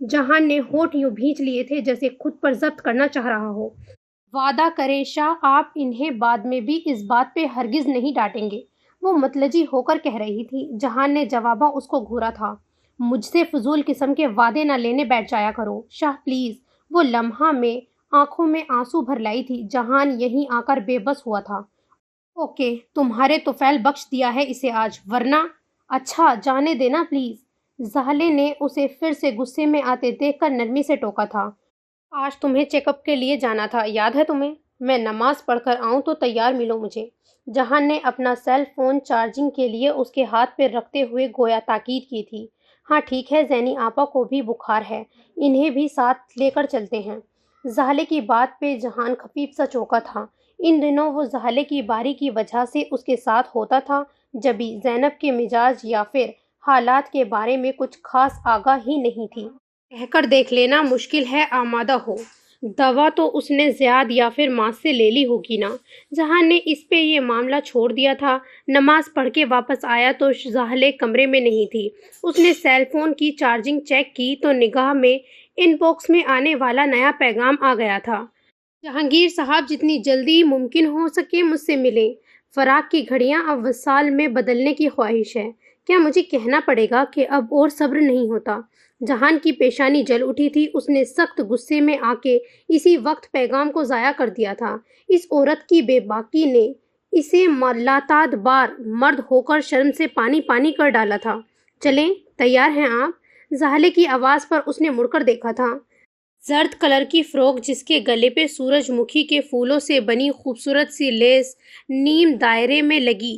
Jahan نے ہونٹ یوں بھینچ لیے تھے جیسے خود پر ضبط کرنا چاہ رہا ہو۔ وعدہ کریں شاہ، آپ انہیں بعد میں بھی اس بات پہ ہرگز نہیں ڈانٹیں گے، وہ متلجی ہو کر کہہ رہی تھی۔ جہان نے جواباً اس کو گھورا تھا۔ مجھ سے فضول قسم کے وعدے نہ لینے بیٹھ جایا کرو شاہ پلیز۔ وہ لمحہ میں آنکھوں میں آنسو بھر لائی تھی۔ جہان یہیں آ کر بے بس ہوا تھا۔ اوکے، تمہارے طفیل بخش دیا ہے اسے آج، ورنہ… اچھا جانے دینا پلیز۔ زحلے نے اسے پھر سے غصے میں آتے دیکھ کر نرمی سے ٹوکا تھا۔ آج تمہیں چیک اپ کے لیے جانا تھا، یاد ہے تمہیں؟ میں نماز پڑھ کر آؤں تو تیار ملو مجھے۔ جہان نے اپنا سیل فون چارجنگ کے لیے اس کے ہاتھ پہ رکھتے ہوئے گویا تاکید کی تھی۔ ہاں ٹھیک ہے، زینی آپا کو بھی بخار ہے، انہیں بھی ساتھ لے کر چلتے ہیں۔ زحلے کی بات پہ جہان خفیف سا چونکا تھا۔ ان دنوں وہ زحلے کی باری کی وجہ سے اس کے ساتھ ہوتا تھا، جبھی زینب کے مزاج یا پھر حالات کے بارے میں کچھ خاص آگاہ ہی نہیں تھی۔ کہہ کر دیکھ لینا، مشکل ہے آمادہ ہو۔ دوا تو اس نے زیاد یا پھر ماں سے لے لی ہوگی نا۔ جہان نے اس پہ یہ معاملہ چھوڑ دیا تھا۔ نماز پڑھ کے واپس آیا تو زاہلے کمرے میں نہیں تھی۔ اس نے سیل فون کی چارجنگ چیک کی تو نگاہ میں ان باکس میں آنے والا نیا پیغام آ گیا تھا۔ جہانگیر صاحب، جتنی جلدی ممکن ہو سکے مجھ سے ملیں۔ فراق کی گھڑیاں اب وصال میں بدلنے کی خواہش ہے۔ کیا مجھے کہنا پڑے گا کہ اب اور صبر نہیں ہوتا؟ جہان کی پیشانی جل اٹھی تھی۔ اس نے سخت غصے میں آ کے اسی وقت پیغام کو ضائع کر دیا تھا۔ اس عورت کی بے باکی نے اسے لاتعداد بار مرد ہو کر شرم سے پانی پانی کر ڈالا تھا۔ چلیں، تیار ہیں آپ؟ زاہلے کی آواز پر اس نے مڑ کر دیکھا تھا۔ زرد کلر کی فراک جس کے گلے پہ سورج مکھی کے پھولوں سے بنی خوبصورت سی لیس نیم دائرے میں لگی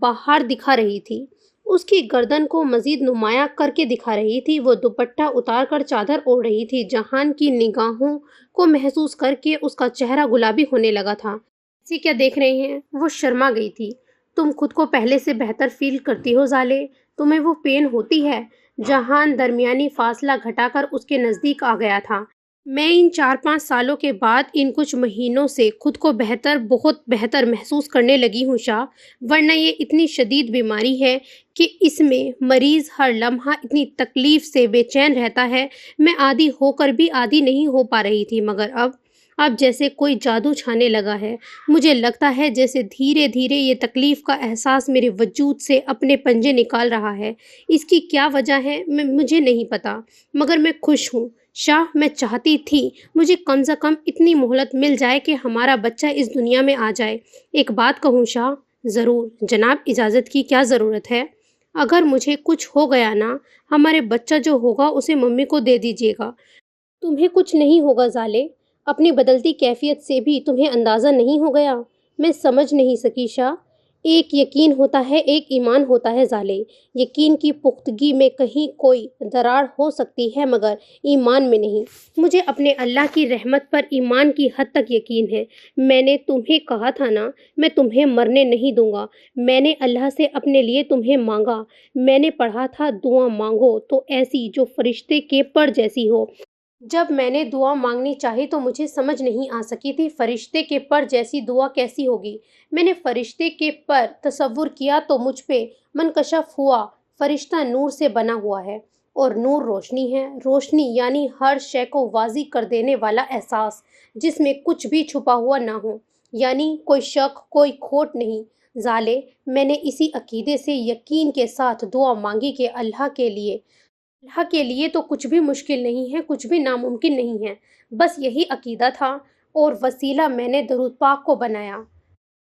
باہر دکھا رہی تھی، اس کی گردن کو مزید نمایاں کر کے دکھا رہی تھی۔ وہ دوپٹہ اتار کر چادر اوڑھ رہی تھی۔ جہان کی نگاہوں کو محسوس کر کے اس کا چہرہ گلابی ہونے لگا تھا۔ ایسے کیا دیکھ رہے ہیں؟ وہ شرما گئی تھی۔ تم خود کو پہلے سے بہتر فیل کرتی ہو زالے؟ تمہیں وہ پین ہوتی ہے؟ جہان درمیانی فاصلہ گھٹا کر اس کے نزدیک آ گیا تھا۔ میں ان 4-5 سالوں کے بعد ان کچھ مہینوں سے خود کو بہتر، بہت بہتر محسوس کرنے لگی ہوں شاہ، ورنہ یہ اتنی شدید بیماری ہے کہ اس میں مریض ہر لمحہ اتنی تکلیف سے بے چین رہتا ہے۔ میں عادی ہو کر بھی عادی نہیں ہو پا رہی تھی، مگر اب جیسے کوئی جادو چھانے لگا ہے۔ مجھے لگتا ہے جیسے دھیرے دھیرے یہ تکلیف کا احساس میرے وجود سے اپنے پنجے نکال رہا ہے۔ اس کی کیا وجہ ہے مجھے نہیں پتا، مگر میں خوش ہوں شاہ۔ میں چاہتی تھی مجھے کم سے کم اتنی مہلت مل جائے کہ ہمارا بچہ اس دنیا میں آ جائے۔ ایک بات کہوں شاہ؟ ضرور جناب، اجازت کی کیا ضرورت ہے؟ اگر مجھے کچھ ہو گیا نا، ہمارے بچہ جو ہوگا اسے ممی کو دے دیجیے گا۔ تمہیں کچھ نہیں ہوگا زالے؟ اپنی بدلتی کیفیت سے بھی تمہیں اندازہ نہیں ہو گیا؟ میں سمجھ نہیں سکی شاہ۔ ایک یقین ہوتا ہے، ایک ایمان ہوتا ہے زالے۔ یقین کی پختگی میں کہیں کوئی دراڑ ہو سکتی ہے، مگر ایمان میں نہیں۔ مجھے اپنے اللہ کی رحمت پر ایمان کی حد تک یقین ہے۔ میں نے تمہیں کہا تھا نا، میں تمہیں مرنے نہیں دوں گا۔ میں نے اللہ سے اپنے لیے تمہیں مانگا۔ میں نے پڑھا تھا دعا مانگو تو ایسی جو فرشتے کے پر جیسی ہو۔ جب میں نے دعا مانگنی چاہی تو مجھے سمجھ نہیں آ سکی تھی فرشتے کے پر جیسی دعا کیسی ہوگی۔ میں نے فرشتے کے پر تصور کیا تو مجھ پہ منکشف ہوا فرشتہ نور سے بنا ہوا ہے، اور نور روشنی ہے۔ روشنی یعنی ہر شے کو واضح کر دینے والا احساس جس میں کچھ بھی چھپا ہوا نہ ہو، یعنی کوئی شک، کوئی کھوٹ نہیں۔ زالے، میں نے اسی عقیدے سے یقین کے ساتھ دعا مانگی کہ اللہ کے لیے تو کچھ بھی مشکل نہیں ہے، کچھ بھی ناممکن نہیں ہے۔ بس یہی عقیدہ تھا، اور وسیلہ میں نے درود پاک کو بنایا۔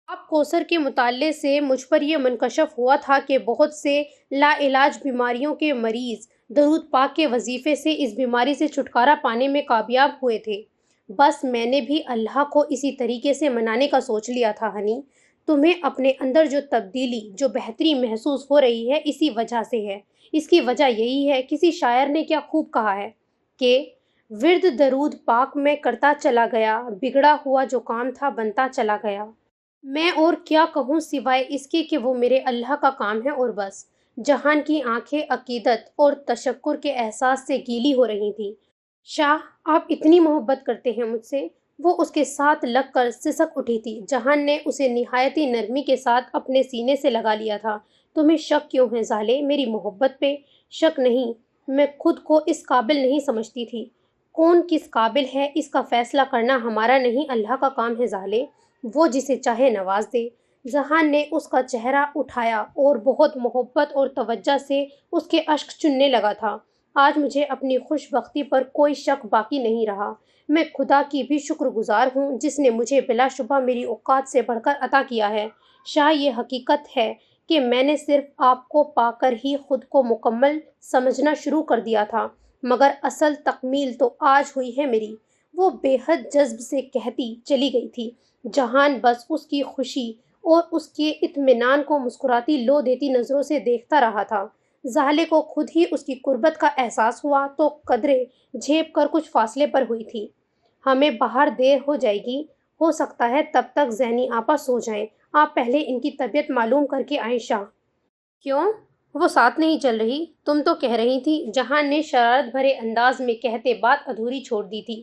آپ کوثر کے مطالعے سے مجھ پر یہ منکشف ہوا تھا کہ بہت سے لا علاج بیماریوں کے مریض درود پاک کے وظیفے سے اس بیماری سے چھٹکارا پانے میں کامیاب ہوئے تھے۔ بس میں نے بھی اللہ کو اسی طریقے سے منانے کا سوچ لیا تھا ہنی۔ تمہیں اپنے اندر جو تبدیلی، جو بہتری محسوس ہو رہی ہے، اسی وجہ سے ہے۔ اس کی وجہ یہی ہے، کسی شاعر نے کیا خوب کہا ہے کہ ورد درود پاک میں کرتا چلا گیا، بگڑا ہوا جو کام تھا بنتا چلا گیا۔ میں اور کیا کہوں سوائے اس کے کہ وہ میرے اللہ کا کام ہے، اور بس۔ جہان کی آنکھیں عقیدت اور تشکر کے احساس سے گیلی ہو رہی تھیں۔ شاہ، آپ اتنی محبت کرتے ہیں مجھ سے؟ وہ اس کے ساتھ لگ کر سسک اٹھی تھی۔ جہان نے اسے نہایتی نرمی کے ساتھ اپنے سینے سے لگا لیا تھا۔ تمہیں شک کیوں ہے زالے میری محبت پہ؟ شک نہیں، میں خود کو اس قابل نہیں سمجھتی تھی۔ کون کس قابل ہے اس کا فیصلہ کرنا ہمارا نہیں، اللہ کا کام ہے زالے۔ وہ جسے چاہے نواز دے۔ جہان نے اس کا چہرہ اٹھایا اور بہت محبت اور توجہ سے اس کے اشک چننے لگا تھا۔ آج مجھے اپنی خوش بختی پر کوئی شک باقی نہیں رہا۔ میں خدا کی بھی شکر گزار ہوں جس نے مجھے بلا شبہ میری اوقات سے بڑھ کر عطا کیا ہے۔ شاہ، یہ حقیقت ہے کہ میں نے صرف آپ کو پا کر ہی خود کو مکمل سمجھنا شروع کر دیا تھا، مگر اصل تکمیل تو آج ہوئی ہے میری۔ وہ بے حد جذب سے کہتی چلی گئی تھی۔ جہان بس اس کی خوشی اور اس کے اطمینان کو مسکراتی لو دیتی نظروں سے دیکھتا رہا تھا۔ زالے کو خود ہی اس کی قربت کا احساس ہوا تو قدرے جھیپ کر کچھ فاصلے پر ہوئی تھی۔ ہمیں باہر دیر ہو جائے گی، ہو سکتا ہے تب تک زینی آپا سو جائیں۔ آپ پہلے ان کی طبیعت معلوم کر کے آئیں شاہ۔ کیوں؟ وہ ساتھ نہیں چل رہی؟ تم تو کہہ رہی تھی۔ جہان نے شرارت بھرے انداز میں کہتے بات ادھوری چھوڑ دی تھی۔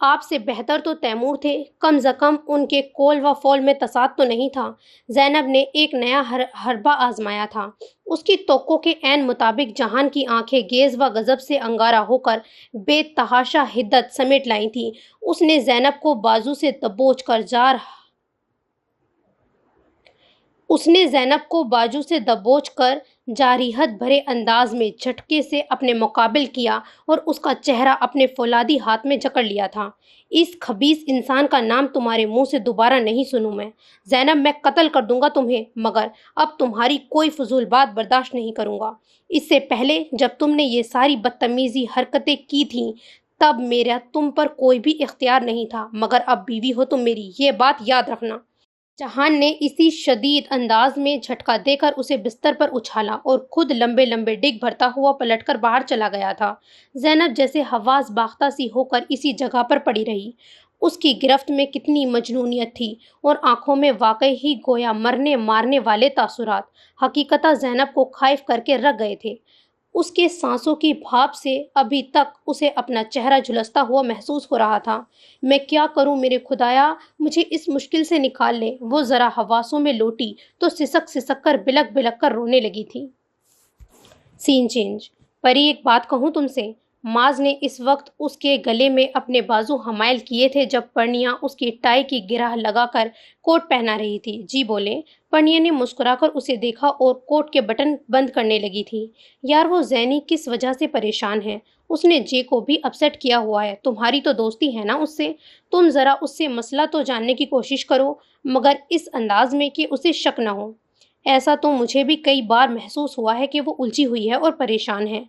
آپ سے بہتر تو تیمور تھے، کم از کم ان کے کول و فول میں تضاد تو نہیں تھا۔ زینب نے ایک نیا حربہ آزمایا تھا۔ اس کی توقع کے عین مطابق جہان کی آنکھیں گیز و غضب سے انگارہ ہو کر بے تحاشا حدت سمیٹ لائی تھیں۔ اس نے زینب کو بازو سے دبوچ کر جارحیت بھرے انداز میں جھٹکے سے اپنے مقابل کیا اور اس کا چہرہ اپنے فولادی ہاتھ میں جکڑ لیا تھا۔ اس خبیث انسان کا نام تمہارے منہ سے دوبارہ نہیں سنوں میں۔ زینب، میں قتل کر دوں گا تمہیں، مگر اب تمہاری کوئی فضول بات برداشت نہیں کروں گا۔ اس سے پہلے جب تم نے یہ ساری بدتمیزی حرکتیں کی تھیں تب میرا تم پر کوئی بھی اختیار نہیں تھا، مگر اب بیوی ہو تم میری، یہ بات یاد رکھنا۔ جہان نے اسی شدید انداز میں جھٹکا دے کر اسے بستر پر اچھالا اور خود لمبے لمبے ڈگ بھرتا ہوا پلٹ کر باہر چلا گیا تھا۔ زینب جیسے حواس باختہ سی ہو کر اسی جگہ پر پڑی رہی۔ اس کی گرفت میں کتنی مجنونیت تھی اور آنکھوں میں واقعی ہی گویا مرنے مارنے والے تاثرات حقیقتاً زینب کو خائف کر کے رکھ گئے تھے۔ اس کے سانسوں کی بھاپ سے ابھی تک اسے اپنا چہرہ جھلستا ہوا محسوس ہو رہا تھا۔ میں کیا کروں میرے خدایا، مجھے اس مشکل سے نکال لے۔ وہ ذرا حواسوں میں لوٹی تو سسک کر بلک بلک کر رونے لگی تھی۔ سین چینج۔ پری، ایک بات کہوں تم سے؟ ماز نے اس وقت اس کے گلے میں اپنے بازو حمائل کیے تھے جب پرنیا اس کی ٹائی کی گرہ لگا کر کوٹ پہنا رہی تھی۔ جی بولے۔ پرنیا نے مسکرا کر اسے دیکھا اور کوٹ کے بٹن بند کرنے لگی تھی۔ یار، وہ زینی کس وجہ سے پریشان ہے؟ اس نے جے کو بھی اپسیٹ کیا ہوا ہے۔ تمہاری تو دوستی ہے نا اس سے، تم ذرا اس سے مسئلہ تو جاننے کی کوشش کرو، مگر اس انداز میں کہ اسے شک نہ ہو۔ ایسا تو مجھے بھی کئی بار محسوس ہوا ہے کہ وہ الجھی ہوئی ہے اور پریشان ہے۔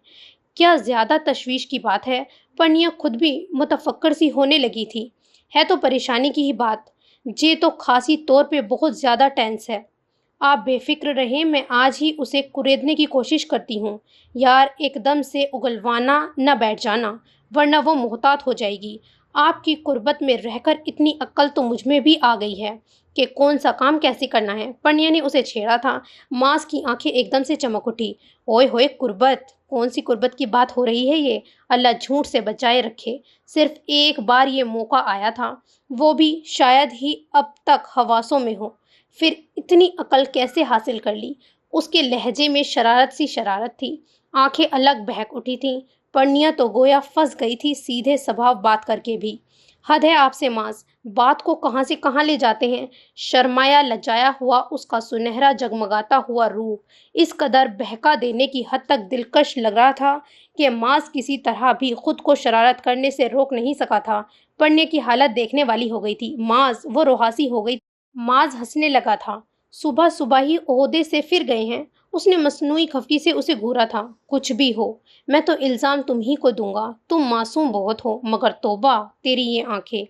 کیا زیادہ تشویش کی بات ہے؟ پرنیا خود بھی متفکر سی ہونے لگی تھی۔ ہے تو پریشانی کی ہی بات۔ جے تو خاصی طور پہ بہت زیادہ ٹینس ہے۔ آپ بے فکر رہیں، میں آج ہی اسے کریدنے کی کوشش کرتی ہوں۔ یار، ایک دم سے اگلوانا نہ بیٹھ جانا، ورنہ وہ محتاط ہو جائے گی۔ آپ کی قربت میں رہ کر اتنی عقل تو مجھ میں بھی آ گئی ہے کہ کون سا کام کیسے کرنا ہے۔ پرنیا نے اسے چھیڑا تھا۔ ماس کی آنکھیں ایک دم سے چمک اٹھی۔ اوئے ہوئے، قربت؟ کون سی قربت کی بات ہو رہی ہے یہ؟ اللہ جھوٹ سے بچائے رکھے۔ صرف ایک بار یہ موقع آیا تھا، وہ بھی شاید ہی اب تک حواسوں میں ہو، پھر اتنی عقل کیسے حاصل کر لی؟ اس کے لہجے میں شرارت سی شرارت تھی، آنکھیں الگ بہک اٹھی تھیں۔ پرنیا تو گویا پھنس گئی تھی سیدھے سبھاؤ بات کر کے بھی۔ حد ہے آپ سے ماس، بات کو کہاں سے کہاں لے جاتے ہیں۔ شرمایا لجایا ہوا اس کا سنہرا جگمگاتا ہوا روح اس قدر بہکا دینے کی حد تک دلکش لگ رہا تھا کہ ماس کسی طرح بھی خود کو شرارت کرنے سے روک نہیں سکا تھا۔ پڑھنے کی حالت دیکھنے والی ہو گئی تھی۔ ماس، وہ روحاسی ہو گئی۔ ماز ہنسنے لگا تھا۔ صبح صبح ہی عہدے سے پھر گئے ہیں؟ اس نے مصنوعی خفگی سے اسے گھورا تھا۔ کچھ بھی ہو، میں تو الزام تم ہی کو دوں گا۔ تم معصوم بہت ہو، مگر توبہ تیری یہ آنکھیں۔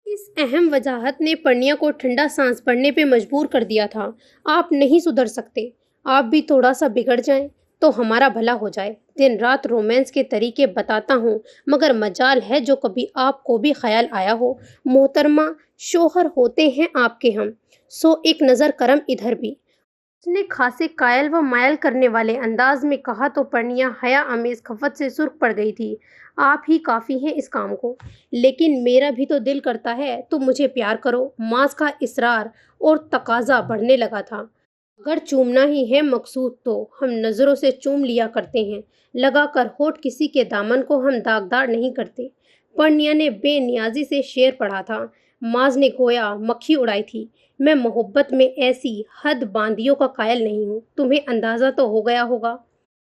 اس اہم وضاحت نے پرنیا کو ٹھنڈا سانس بھرنے پہ مجبور کر دیا تھا۔ آپ نہیں سدھر سکتے، آپ بھی تھوڑا سا بگڑ جائیں تو ہمارا بھلا ہو جائے۔ دن رات رومانس کے طریقے بتاتا ہوں، مگر مجال ہے جو کبھی آپ کو بھی خیال آیا ہو، محترمہ شوہر ہوتے ہیں آپ کے ہم، سو ایک نظر کرم ادھر بھی۔ اس نے خاصے قائل و مائل کرنے والے انداز میں کہا تو پرنیا حیا آمیز خفت سے سرخ پڑ گئی تھی۔ آپ ہی کافی ہیں اس کام کو، لیکن میرا بھی تو دل کرتا ہے تم مجھے پیار کرو۔ ماس کا اصرار اور تقاضا بڑھنے لگا تھا۔ اگر چومنا ہی ہے مقصود تو ہم نظروں سے چوم لیا کرتے ہیں، لگا کر ہونٹ کسی کے دامن کو ہم داغدار نہیں کرتے۔ پرنیا نے بے نیازی سے شعر پڑھا تھا۔ ماز نے گویا مکھی اڑائی تھی۔ میں محبت میں ایسی حد باندھیوں کا قائل نہیں ہوں، تمہیں اندازہ تو ہو گیا ہوگا۔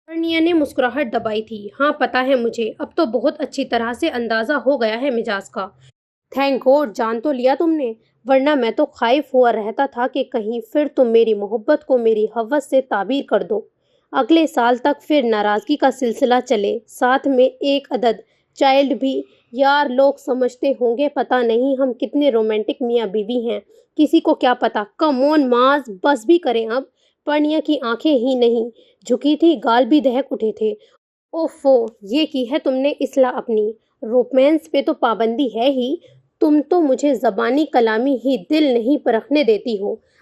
پرنیا نے مسکراہٹ دبائی تھی۔ ہاں پتہ ہے مجھے، اب تو بہت اچھی طرح سے اندازہ ہو گیا ہے مزاج کا۔ تھینک گاڈ جان تو لیا تم نے، ورنہ میں تو خائف ہوا رہتا تھا کہ کہیں پھر تم میری محبت کو میری ہوس سے تعبیر کر دو۔ اگلے سال تک پھر ناراضگی کا سلسلہ چلے، ساتھ میں ایک عدد چائلڈ بھی۔ یار، لوگ سمجھتے ہوں گے پتہ نہیں ہم کتنے رومانٹک میاں بیوی ہیں، کسی کو کیا پتہ۔ کم آن ماز، بس بھی کریں اب۔ پرنیا کی آنکھیں ہی نہیں جھکی تھی، گال بھی دہک اٹھے تھے۔ اوفو، یہ کی ہے تم نے اصلاح اپنی۔ رومانس پہ تو پابندی ہے ہی، تم تو مجھے زبانی کلامی ہی دل نہیں پرکھنے دیتی ہو۔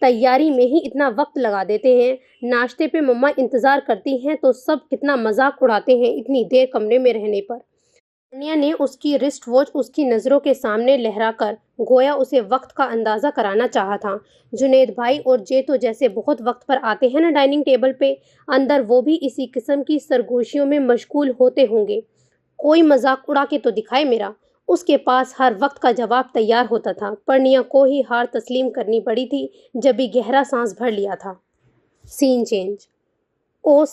تیاری میں ہی اتنا وقت لگا دیتے ہیں۔ ناشتے پہ مما انتظار کرتی ہیں تو سب کتنا مذاق اڑاتے ہیں اتنی دیر کمرے میں رہنے پر۔ انیا نے اس کی رسٹ واچ اس کی نظروں کے سامنے لہرا کر گویا اسے وقت کا اندازہ کرانا چاہا تھا۔ جنید بھائی اور جیتو جیسے بہت وقت پر آتے ہیں نا ڈائننگ ٹیبل پہ، اندر وہ بھی اسی قسم کی سرگوشیوں میں مشغول ہوتے ہوں گے۔ کوئی مذاق اڑا کے تو دکھائے میرا۔ اس کے پاس ہر وقت کا جواب تیار ہوتا تھا۔ پرنیا کو ہی ہار تسلیم کرنی پڑی تھی جب بھی گہرا سانس بھر لیا تھا۔ سین چینج۔ او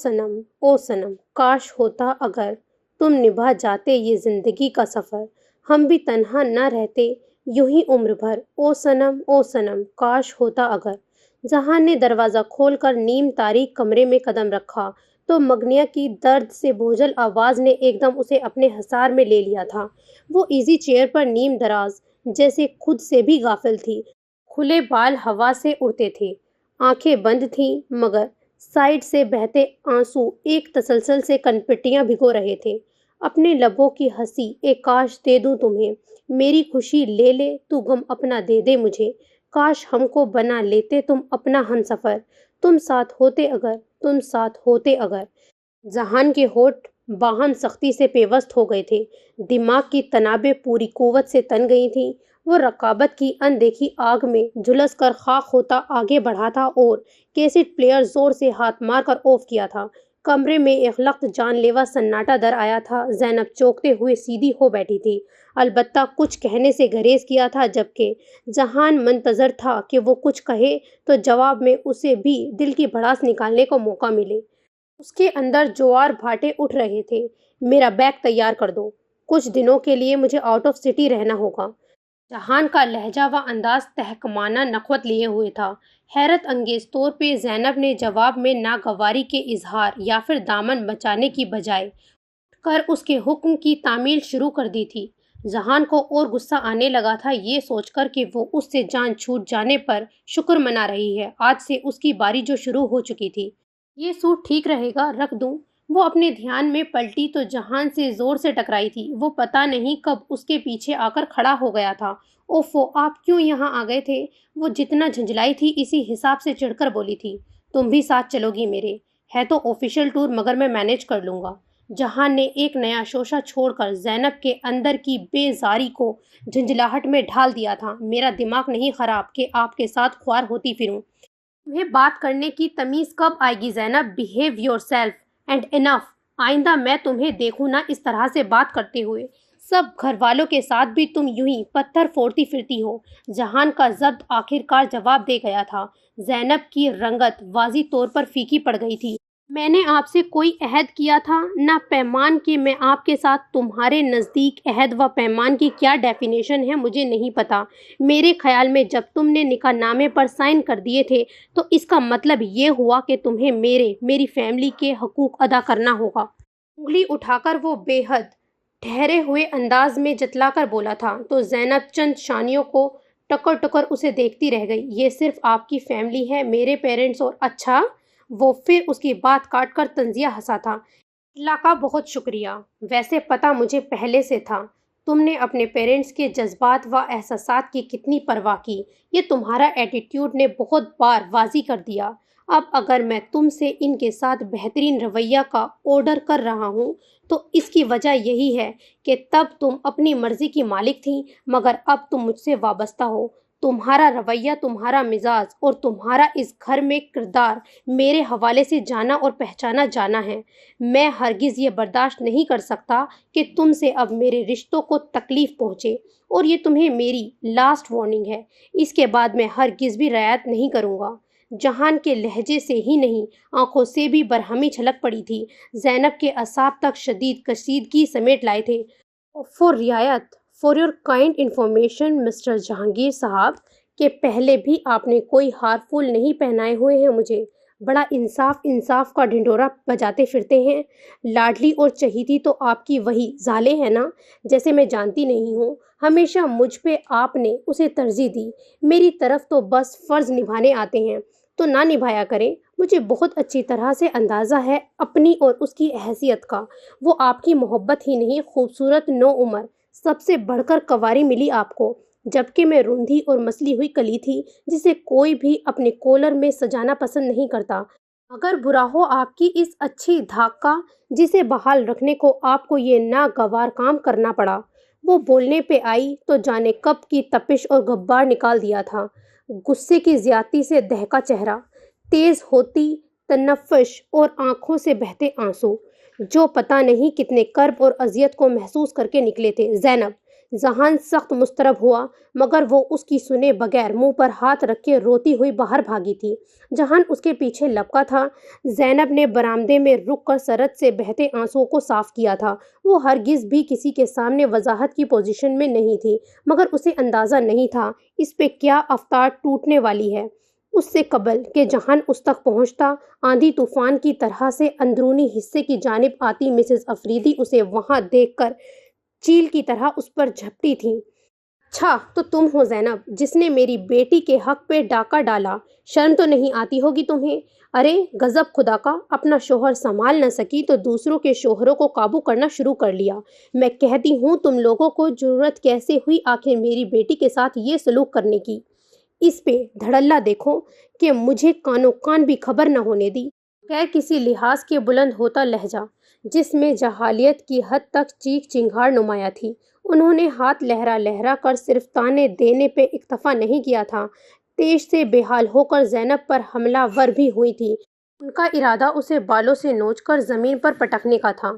سنم، کاش ہوتا اگر تم نبھا جاتے یہ زندگی کا سفر، ہم بھی تنہا نہ رہتے یوں ہی عمر بھر۔ او سنم، کاش ہوتا اگر۔ جہان نے دروازہ کھول کر نیم تاریک کمرے میں قدم رکھا تو مگنیا کی درد سے بوجھل آواز نے ایک دم اسے اپنے حصار میں لے لیا تھا۔ وہ ایزی چیئر پر نیم دراز، جیسے خود سے بھی غافل تھی۔ کھلے بال ہوا سے اڑتے تھے، آنکھیں بند تھیں مگر سائیڈ سے بہتے آنسو ایک تسلسل سے کنپٹیاں بھگو رہے تھے۔ اپنے لبوں کی ہنسی، ایک کاش دے دوں تمہیں، میری خوشی لے لے تو غم اپنا دے دے مجھے، کاش ہم کو بنا لیتے تم اپنا ہمسفر، تم ساتھ ہوتے اگر۔ جہان کے ہونٹ باہم سختی سے پیوست ہو گئے تھے، دماغ کی تنابیں پوری قوت سے تن گئی تھیں۔ وہ رقابت کی اندیکھی آگ میں جھلس کر خاک ہوتا آگے بڑھا تھا اور کیسٹ پلیئر زور سے ہاتھ مار کر آف کیا تھا۔ کمرے میں ایک لخت جان لیوا سناٹا در آیا تھا۔ زینب چونکتے ہوئے سیدھی ہو بیٹھی تھی، البتہ کچھ کہنے سے گریز کیا تھا، جبکہ جہان منتظر تھا کہ وہ کچھ کہے تو جواب میں اسے بھی دل کی بھڑاس نکالنے کو موقع ملے۔ اس کے اندر جوار بھاٹے اٹھ رہے تھے۔ میرا بیگ تیار کر دو، کچھ دنوں کے لیے مجھے آؤٹ آف سٹی رہنا ہوگا۔ جہان کا لہجہ و انداز تحکمانہ نخوت لیے ہوئے تھا۔ حیرت انگیز طور پہ زینب نے جواب میں ناگواری کے اظہار یا پھر دامن بچانے کی بجائے اٹھ کر اس کے حکم کی تعمیل شروع کر دی تھی۔ جہان کو اور غصہ آنے لگا تھا یہ سوچ کر کہ وہ اس سے جان چھوٹ جانے پر شکر منا رہی ہے۔ آج سے اس کی باری جو شروع ہو چکی تھی۔ یہ سوٹ ٹھیک رہے گا، رکھ دوں؟ وہ اپنے دھیان میں پلٹی تو جہان سے زور سے ٹکرائی تھی۔ وہ پتہ نہیں کب اس کے پیچھے آ کر کھڑا ہو گیا تھا۔ اوفو، آپ کیوں یہاں آ گئے تھے؟ وہ جتنا جھنجھلائی تھی اسی حساب سے چڑھ کر بولی تھی۔ تم بھی ساتھ چلو گی میرے؟ ہے تو آفیشیل ٹور مگر میں مینیج کر لوں گا۔ جہان نے ایک نیا شوشہ چھوڑ کر زینب کے اندر کی بے زاری کو جھنجھلاہٹ میں ڈھال دیا تھا۔ میرا دماغ نہیں خراب کہ آپ کے ساتھ خوار ہوتی پھروں۔ تمہیں بات کرنے کی تمیز کب آئے گی Zainab? Behave yourself and enough. آئندہ میں تمہیں دیکھوں نہ اس طرح سے بات کرتے ہوئے۔ سب گھر والوں کے ساتھ بھی تم یوں ہی پتھر پھوڑتی پھرتی ہو۔ جہان کا ضبط آخرکار جواب دے گیا تھا۔ زینب کی رنگت واضح طور پر پھیکی پڑ گئی تھی۔ میں نے آپ سے کوئی عہد کیا تھا نہ پیمان کہ میں آپ کے ساتھ تمہارے نزدیک عہد و پیمان کی کیا ڈیفینیشن ہے مجھے نہیں پتا۔ میرے خیال میں جب تم نے نکاح نامے پر سائن کر دیے تھے تو اس کا مطلب یہ ہوا کہ تمہیں میری فیملی کے حقوق ادا کرنا ہوگا۔ انگلی اٹھا کر وہ بے حد ٹھہرے ہوئے انداز میں جتلا کر بولا تھا تو زینب چند ثانیوں کو ٹکر ٹکر اسے دیکھتی رہ گئی۔ یہ صرف آپ کی فیملی ہے، میرے پیرنٹس اور اچھا؟ وہ پھر اس کی بات کاٹ کر طنزیہ ہنسا تھا۔ اطلاع کا بہت شکریہ، ویسے پتہ مجھے پہلے سے تھا۔ تم نے اپنے پیرنٹس کے جذبات و احساسات کی کتنی پرواہ کی، یہ تمہارا ایٹیٹیوڈ نے بہت بار واضح کر دیا۔ اب اگر میں تم سے ان کے ساتھ بہترین رویہ کا آرڈر کر رہا ہوں تو اس کی وجہ یہی ہے کہ تب تم اپنی مرضی کی مالک تھیں مگر اب تم مجھ سے وابستہ ہو۔ تمہارا رویہ، تمہارا مزاج اور تمہارا اس گھر میں کردار میرے حوالے سے جانا اور پہچانا جانا ہے۔ میں ہرگز یہ برداشت نہیں کر سکتا کہ تم سے اب میرے رشتوں کو تکلیف پہنچے، اور یہ تمہیں میری لاسٹ وارننگ ہے۔ اس کے بعد میں ہرگز بھی رعایت نہیں کروں گا۔ جہان کے لہجے سے ہی نہیں، آنکھوں سے بھی برہمی چھلک پڑی تھی۔ زینب کے اعصاب تک شدید کشیدگی سمیٹ لائے تھے۔ فور رعایت، for your kind information mister Jahangir sahab, کہ پہلے بھی آپ نے کوئی ہار پھول نہیں پہنائے ہوئے ہیں مجھے۔ بڑا انصاف کا ڈھنڈورا بجاتے پھرتے ہیں۔ لاڈلی اور چہیتی تو آپ کی وہی زالے ہے نا، جیسے میں جانتی نہیں ہوں۔ ہمیشہ مجھ پہ آپ نے اسے ترجیح دی۔ میری طرف تو بس فرض نبھانے آتے ہیں تو نہ نبھایا کریں۔ مجھے بہت اچھی طرح سے اندازہ ہے اپنی اور اس کی حیثیت کا۔ وہ آپ کی محبت ہی نہیں، خوبصورت نو عمر سب سے بڑھ کر کنواری ملی آپ کو۔ جبکہ میں روندھی اور مسلی ہوئی کلی تھی جسے کوئی بھی اپنے کولر میں سجانا پسند نہیں کرتا۔ اگر برا ہو آپ کی اس اچھی دھاک کا جسے بحال رکھنے کو آپ کو یہ ناگوار کام کرنا پڑا۔ وہ بولنے پہ آئی تو جانے کب کی تپش اور غبار نکال دیا تھا۔ غصے کی زیادتی سے دہکا چہرہ، تیز ہوتی تنفس اور آنکھوں سے بہتے آنسو جو پتہ نہیں کتنے کرب اور اذیت کو محسوس کر کے نکلے تھے۔ زینب! ذہان سخت مضطرب ہوا مگر وہ اس کی سنے بغیر منہ پر ہاتھ رکھ کے روتی ہوئی باہر بھاگی تھی۔ جہان اس کے پیچھے لپکا تھا۔ زینب نے برآمدے میں رک کر سرد سے بہتے آنسوؤں کو صاف کیا تھا۔ وہ ہرگز بھی کسی کے سامنے وضاحت کی پوزیشن میں نہیں تھی مگر اسے اندازہ نہیں تھا اس پہ کیا افطار ٹوٹنے والی ہے۔ اس سے قبل کہ جہان اس تک پہنچتا، آندھی طوفان کی طرح سے اندرونی حصے کی جانب آتی مسز افریدی اسے وہاں دیکھ کر چیل کی طرح اس پر جھپٹی تھی۔ اچھا تو تم ہو زینب جس نے میری بیٹی کے حق پہ ڈاکہ ڈالا، شرم تو نہیں آتی ہوگی تمہیں؟ ارے غضب خدا کا، اپنا شوہر سنبھال نہ سکی تو دوسروں کے شوہروں کو قابو کرنا شروع کر لیا۔ میں کہتی ہوں تم لوگوں کو ضرورت کیسے ہوئی آخر میری بیٹی کے ساتھ یہ سلوک کرنے کی؟ اس پہ دھڑلہ دیکھو کہ مجھے کانوں کان بھی خبر نہ ہونے دی۔ غیر کسی لحاظ کے بلند ہوتا لہجہ جس میں جاہلیت کی حد تک چیخ چنگھاڑ نمایاں تھی۔ انہوں نے ہاتھ لہرا لہرا کر صرف تانے دینے پہ اکتفا نہیں کیا تھا، تیش سے بے حال ہو کر زینب پر حملہ ور بھی ہوئی تھی۔ ان کا ارادہ اسے بالوں سے نوچ کر زمین پر پٹکنے کا تھا۔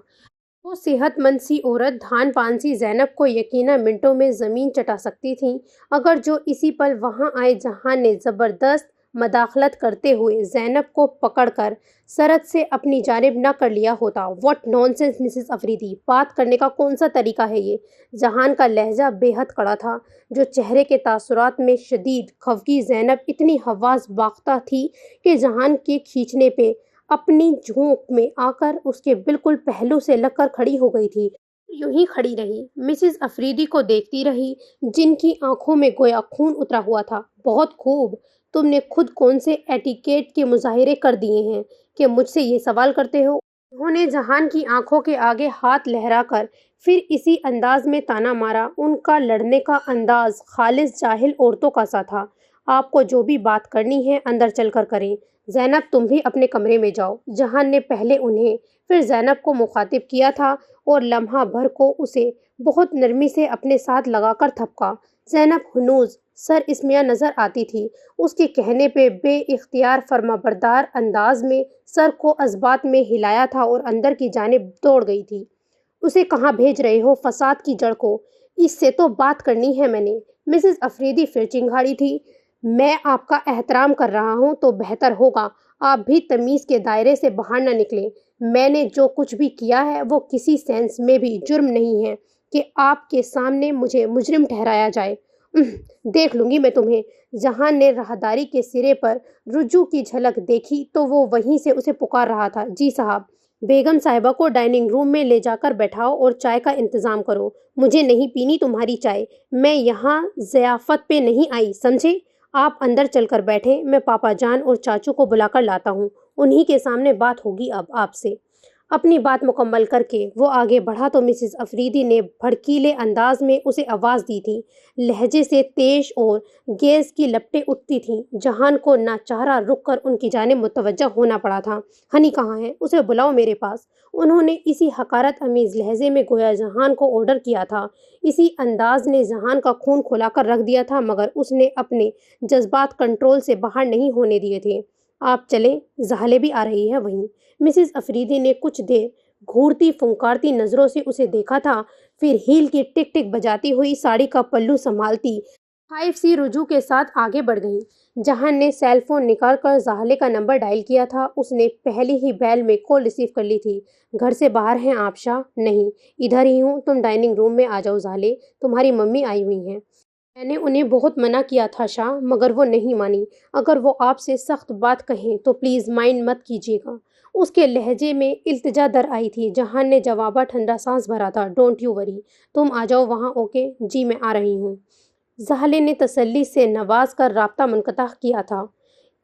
وہ صحت مند سی عورت دھان پان سی زینب کو یقیناً منٹوں میں زمین چٹا سکتی تھیں اگر جو اسی پل وہاں آئے جہان نے زبردست مداخلت کرتے ہوئے زینب کو پکڑ کر سرد سے اپنی جانب نہ کر لیا ہوتا۔ What naan sense Mrs Afridi, بات کرنے کا کون سا طریقہ ہے یہ؟ جہان کا لہجہ بے حد کڑا تھا جو چہرے کے تاثرات میں شدید خفگی زینب اتنی حواس باختہ تھی کہ جہان کے کھینچنے پہ اپنی جھونک میں آ کر اس کے بالکل پہلو سے لگ کر کھڑی ہو گئی تھی۔ یوں ہی کھڑی رہی، مسز افریدی کو دیکھتی رہی جن کی آنکھوں میں گویا خون اترا ہوا تھا۔ بہت خوب، تم نے خود کون سے ایٹیکیٹ کے مظاہرے کر دیے ہیں کہ مجھ سے یہ سوال کرتے ہو؟ انہوں نے جہان کی آنکھوں کے آگے ہاتھ لہرا کر پھر اسی انداز میں تانا مارا۔ ان کا لڑنے کا انداز خالص جاہل عورتوں کا سا تھا۔ آپ کو جو بھی بات کرنی ہے اندر چل کر کریں، زینب تم بھی اپنے کمرے میں جاؤ۔ جہان نے پہلے انہیں پھر زینب کو مخاطب کیا تھا اور لمحہ بھر کو اسے بہت نرمی سے اپنے ساتھ لگا کر تھپکا۔ زینب ہنوز سر اسمیہ نظر آتی تھی۔ اس کے کہنے پہ بے اختیار فرمانبردار انداز میں سر کو اثبات میں ہلایا تھا اور اندر کی جانب دوڑ گئی تھی۔ اسے کہاں بھیج رہے ہو فساد کی جڑ کو؟ اس سے تو بات کرنی ہے میں نے۔ مسز افریدی پھر چنگھاڑی تھی۔ میں آپ کا احترام کر رہا ہوں تو بہتر ہوگا آپ بھی تمیز کے دائرے سے باہر نہ نکلیں۔ میں نے جو کچھ بھی کیا ہے وہ کسی سینس میں بھی جرم نہیں ہے کہ آپ کے سامنے مجھے مجرم ٹھہرایا جائے۔ دیکھ لوں گی میں تمہیں۔ جہان نے راہداری کے سرے پر رجوع کی جھلک دیکھی تو وہ وہیں سے اسے پکار رہا تھا۔ جی صاحب، بیگم صاحبہ کو ڈائننگ روم میں لے جا کر بیٹھاؤ اور چائے کا انتظام کرو۔ مجھے نہیں پینی تمہاری چائے، میں یہاں ضیافت پہ نہیں آئی، سمجھے؟ آپ اندر چل کر بیٹھیں، میں پاپا جان اور چاچو کو بلا کر لاتا ہوں، انہی کے سامنے بات ہوگی اب آپ سے۔ اپنی بات مکمل کر کے وہ آگے بڑھا تو مسز افریدی نے بھڑکیلے انداز میں اسے آواز دی تھی۔ لہجے سے تیش اور گیس کی لپٹیں اٹھتی تھیں۔ جہان کو ناچارہ رک کر ان کی جانب متوجہ ہونا پڑا تھا۔ ہنی کہاں ہے؟ اسے بلاؤ میرے پاس۔ انہوں نے اسی حقارت امیز لہجے میں گویا جہان کو آرڈر کیا تھا۔ اسی انداز نے جہان کا خون کھولا کر رکھ دیا تھا مگر اس نے اپنے جذبات کنٹرول سے باہر نہیں ہونے دیے تھے۔ آپ چلیں، زہلے بھی آ رہی ہے وہیں۔ مسز افریدی نے کچھ دیر گھورتی پھنکارتی نظروں سے اسے دیکھا تھا، پھر ہیل کی ٹک ٹک بجاتی ہوئی ساڑی کا پلو سنبھالتی خائف سی رجوع کے ساتھ آگے بڑھ گئیں۔ جہان نے سیل فون نکال کر زہلے کا نمبر ڈائل کیا تھا۔ اس نے پہلی ہی بیل میں کال ریسیو کر لی تھی۔ گھر سے باہر ہیں آپ شاہ؟ نہیں، ادھر ہی ہوں، تم ڈائننگ روم میں آ جاؤ زہلے، تمہاری ممی آئی ہوئی ہیں۔ میں نے انہیں بہت منع کیا تھا شاہ مگر وہ نہیں مانی۔ اگر وہ آپ سے سخت بات کہیں تو پلیز مائنڈ مت کیجیے گا۔ اس کے لہجے میں التجا در آئی تھی۔ جہان نے جوابہ ٹھنڈا سانس بھرا تھا۔ ڈونٹ یو وری، تم آ جاؤ وہاں، اوکے؟ جی میں آ رہی ہوں۔ زہلے نے تسلی سے نواز کر رابطہ منقطع کیا تھا۔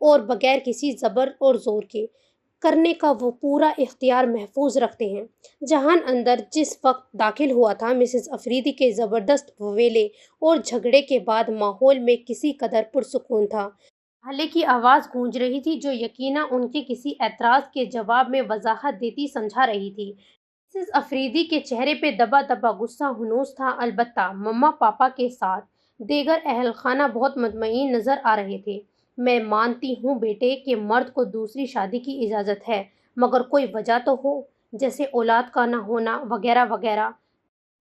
اور بغیر کسی زبر اور زور کے کرنے کا وہ پورا اختیار محفوظ رکھتے ہیں۔ جہان اندر جس وقت داخل ہوا تھا، مسز افریدی کے زبردست وویلے اور جھگڑے کے بعد ماحول میں کسی قدر پرسکون تھا۔ حالے کی آواز گونج رہی تھی جو یقیناً ان کے کسی اعتراض کے جواب میں وضاحت دیتی سمجھا رہی تھی۔ مسز افریدی کے چہرے پہ دبا دبا غصہ ہنوز تھا، البتہ مما پاپا کے ساتھ دیگر اہل خانہ بہت مطمئن نظر آ رہے تھے۔ میں مانتی ہوں بیٹے کہ مرد کو دوسری شادی کی اجازت ہے، مگر کوئی وجہ تو ہو، جیسے اولاد کا نہ ہونا وغیرہ وغیرہ۔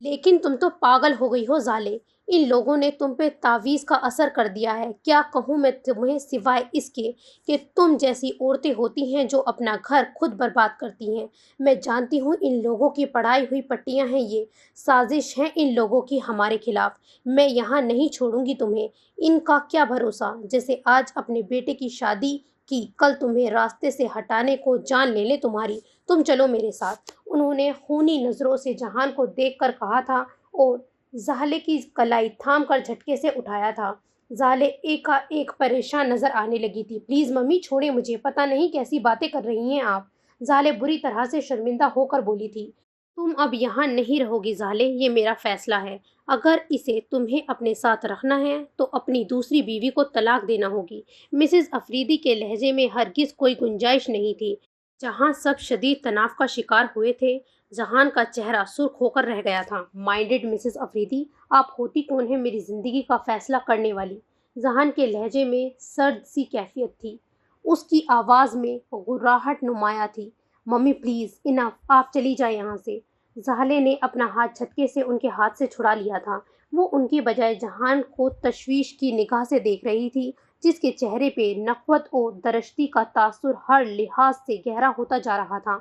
لیکن تم تو پاگل ہو گئی ہو زالے، ان لوگوں نے تم پہ تعویذ کا اثر کر دیا ہے۔ کیا کہوں میں تمہیں سوائے اس کے کہ تم جیسی عورتیں ہوتی ہیں جو اپنا گھر خود برباد کرتی ہیں۔ میں جانتی ہوں ان لوگوں کی پڑھائی ہوئی پٹیاں ہیں، یہ سازش ہے ان لوگوں کی ہمارے خلاف۔ میں یہاں نہیں چھوڑوں گی تمہیں، ان کا کیا بھروسہ، جیسے آج اپنے بیٹے کی شادی کی، کل تمہیں راستے سے ہٹانے کو جان لے لیں تمہاری۔ تم چلو میرے ساتھ، انہوں نے خونی نظروں سے جہان کو دیکھ کر کہا تھا اور زالے کی کلائی تھام کر جھٹکے سے اٹھایا تھا۔ زالے ایک پریشان نظر آنے لگی تھی۔ پلیز ممی چھوڑیں مجھے، پتہ نہیں کیسی باتیں کر رہی ہیں آپ۔ زالے بری طرح سے شرمندہ ہو کر بولی تھی۔ تم اب یہاں نہیں رہو گی زالے، یہ میرا فیصلہ ہے۔ اگر اسے تمہیں اپنے ساتھ رکھنا ہے تو اپنی دوسری بیوی کو طلاق دینا ہوگی۔ مسز افریدی کے لہجے میں ہرگز کوئی گنجائش نہیں تھی۔ جہاں سب شدید تناؤ کا شکار ہوئے تھے، جہان کا چہرہ سرخ ہو کر رہ گیا تھا۔ مائنڈڈ مسز افریدی، آپ ہوتی کون ہیں میری زندگی کا فیصلہ کرنے والی؟ جہان کے لہجے میں سرد سی کیفیت تھی، اس کی آواز میں غراہٹ نمایاں تھی۔ ممی پلیز انف، آپ چلی جائیں یہاں سے۔ زالے نے اپنا ہاتھ جھٹکے سے ان کے ہاتھ سے چھڑا لیا تھا۔ وہ ان کی بجائے جہان کو تشویش کی نگاہ سے دیکھ رہی تھی، جس کے چہرے پہ نخوت اور درشتی کا تاثر ہر لحاظ سے گہرا ہوتا جا رہا تھا۔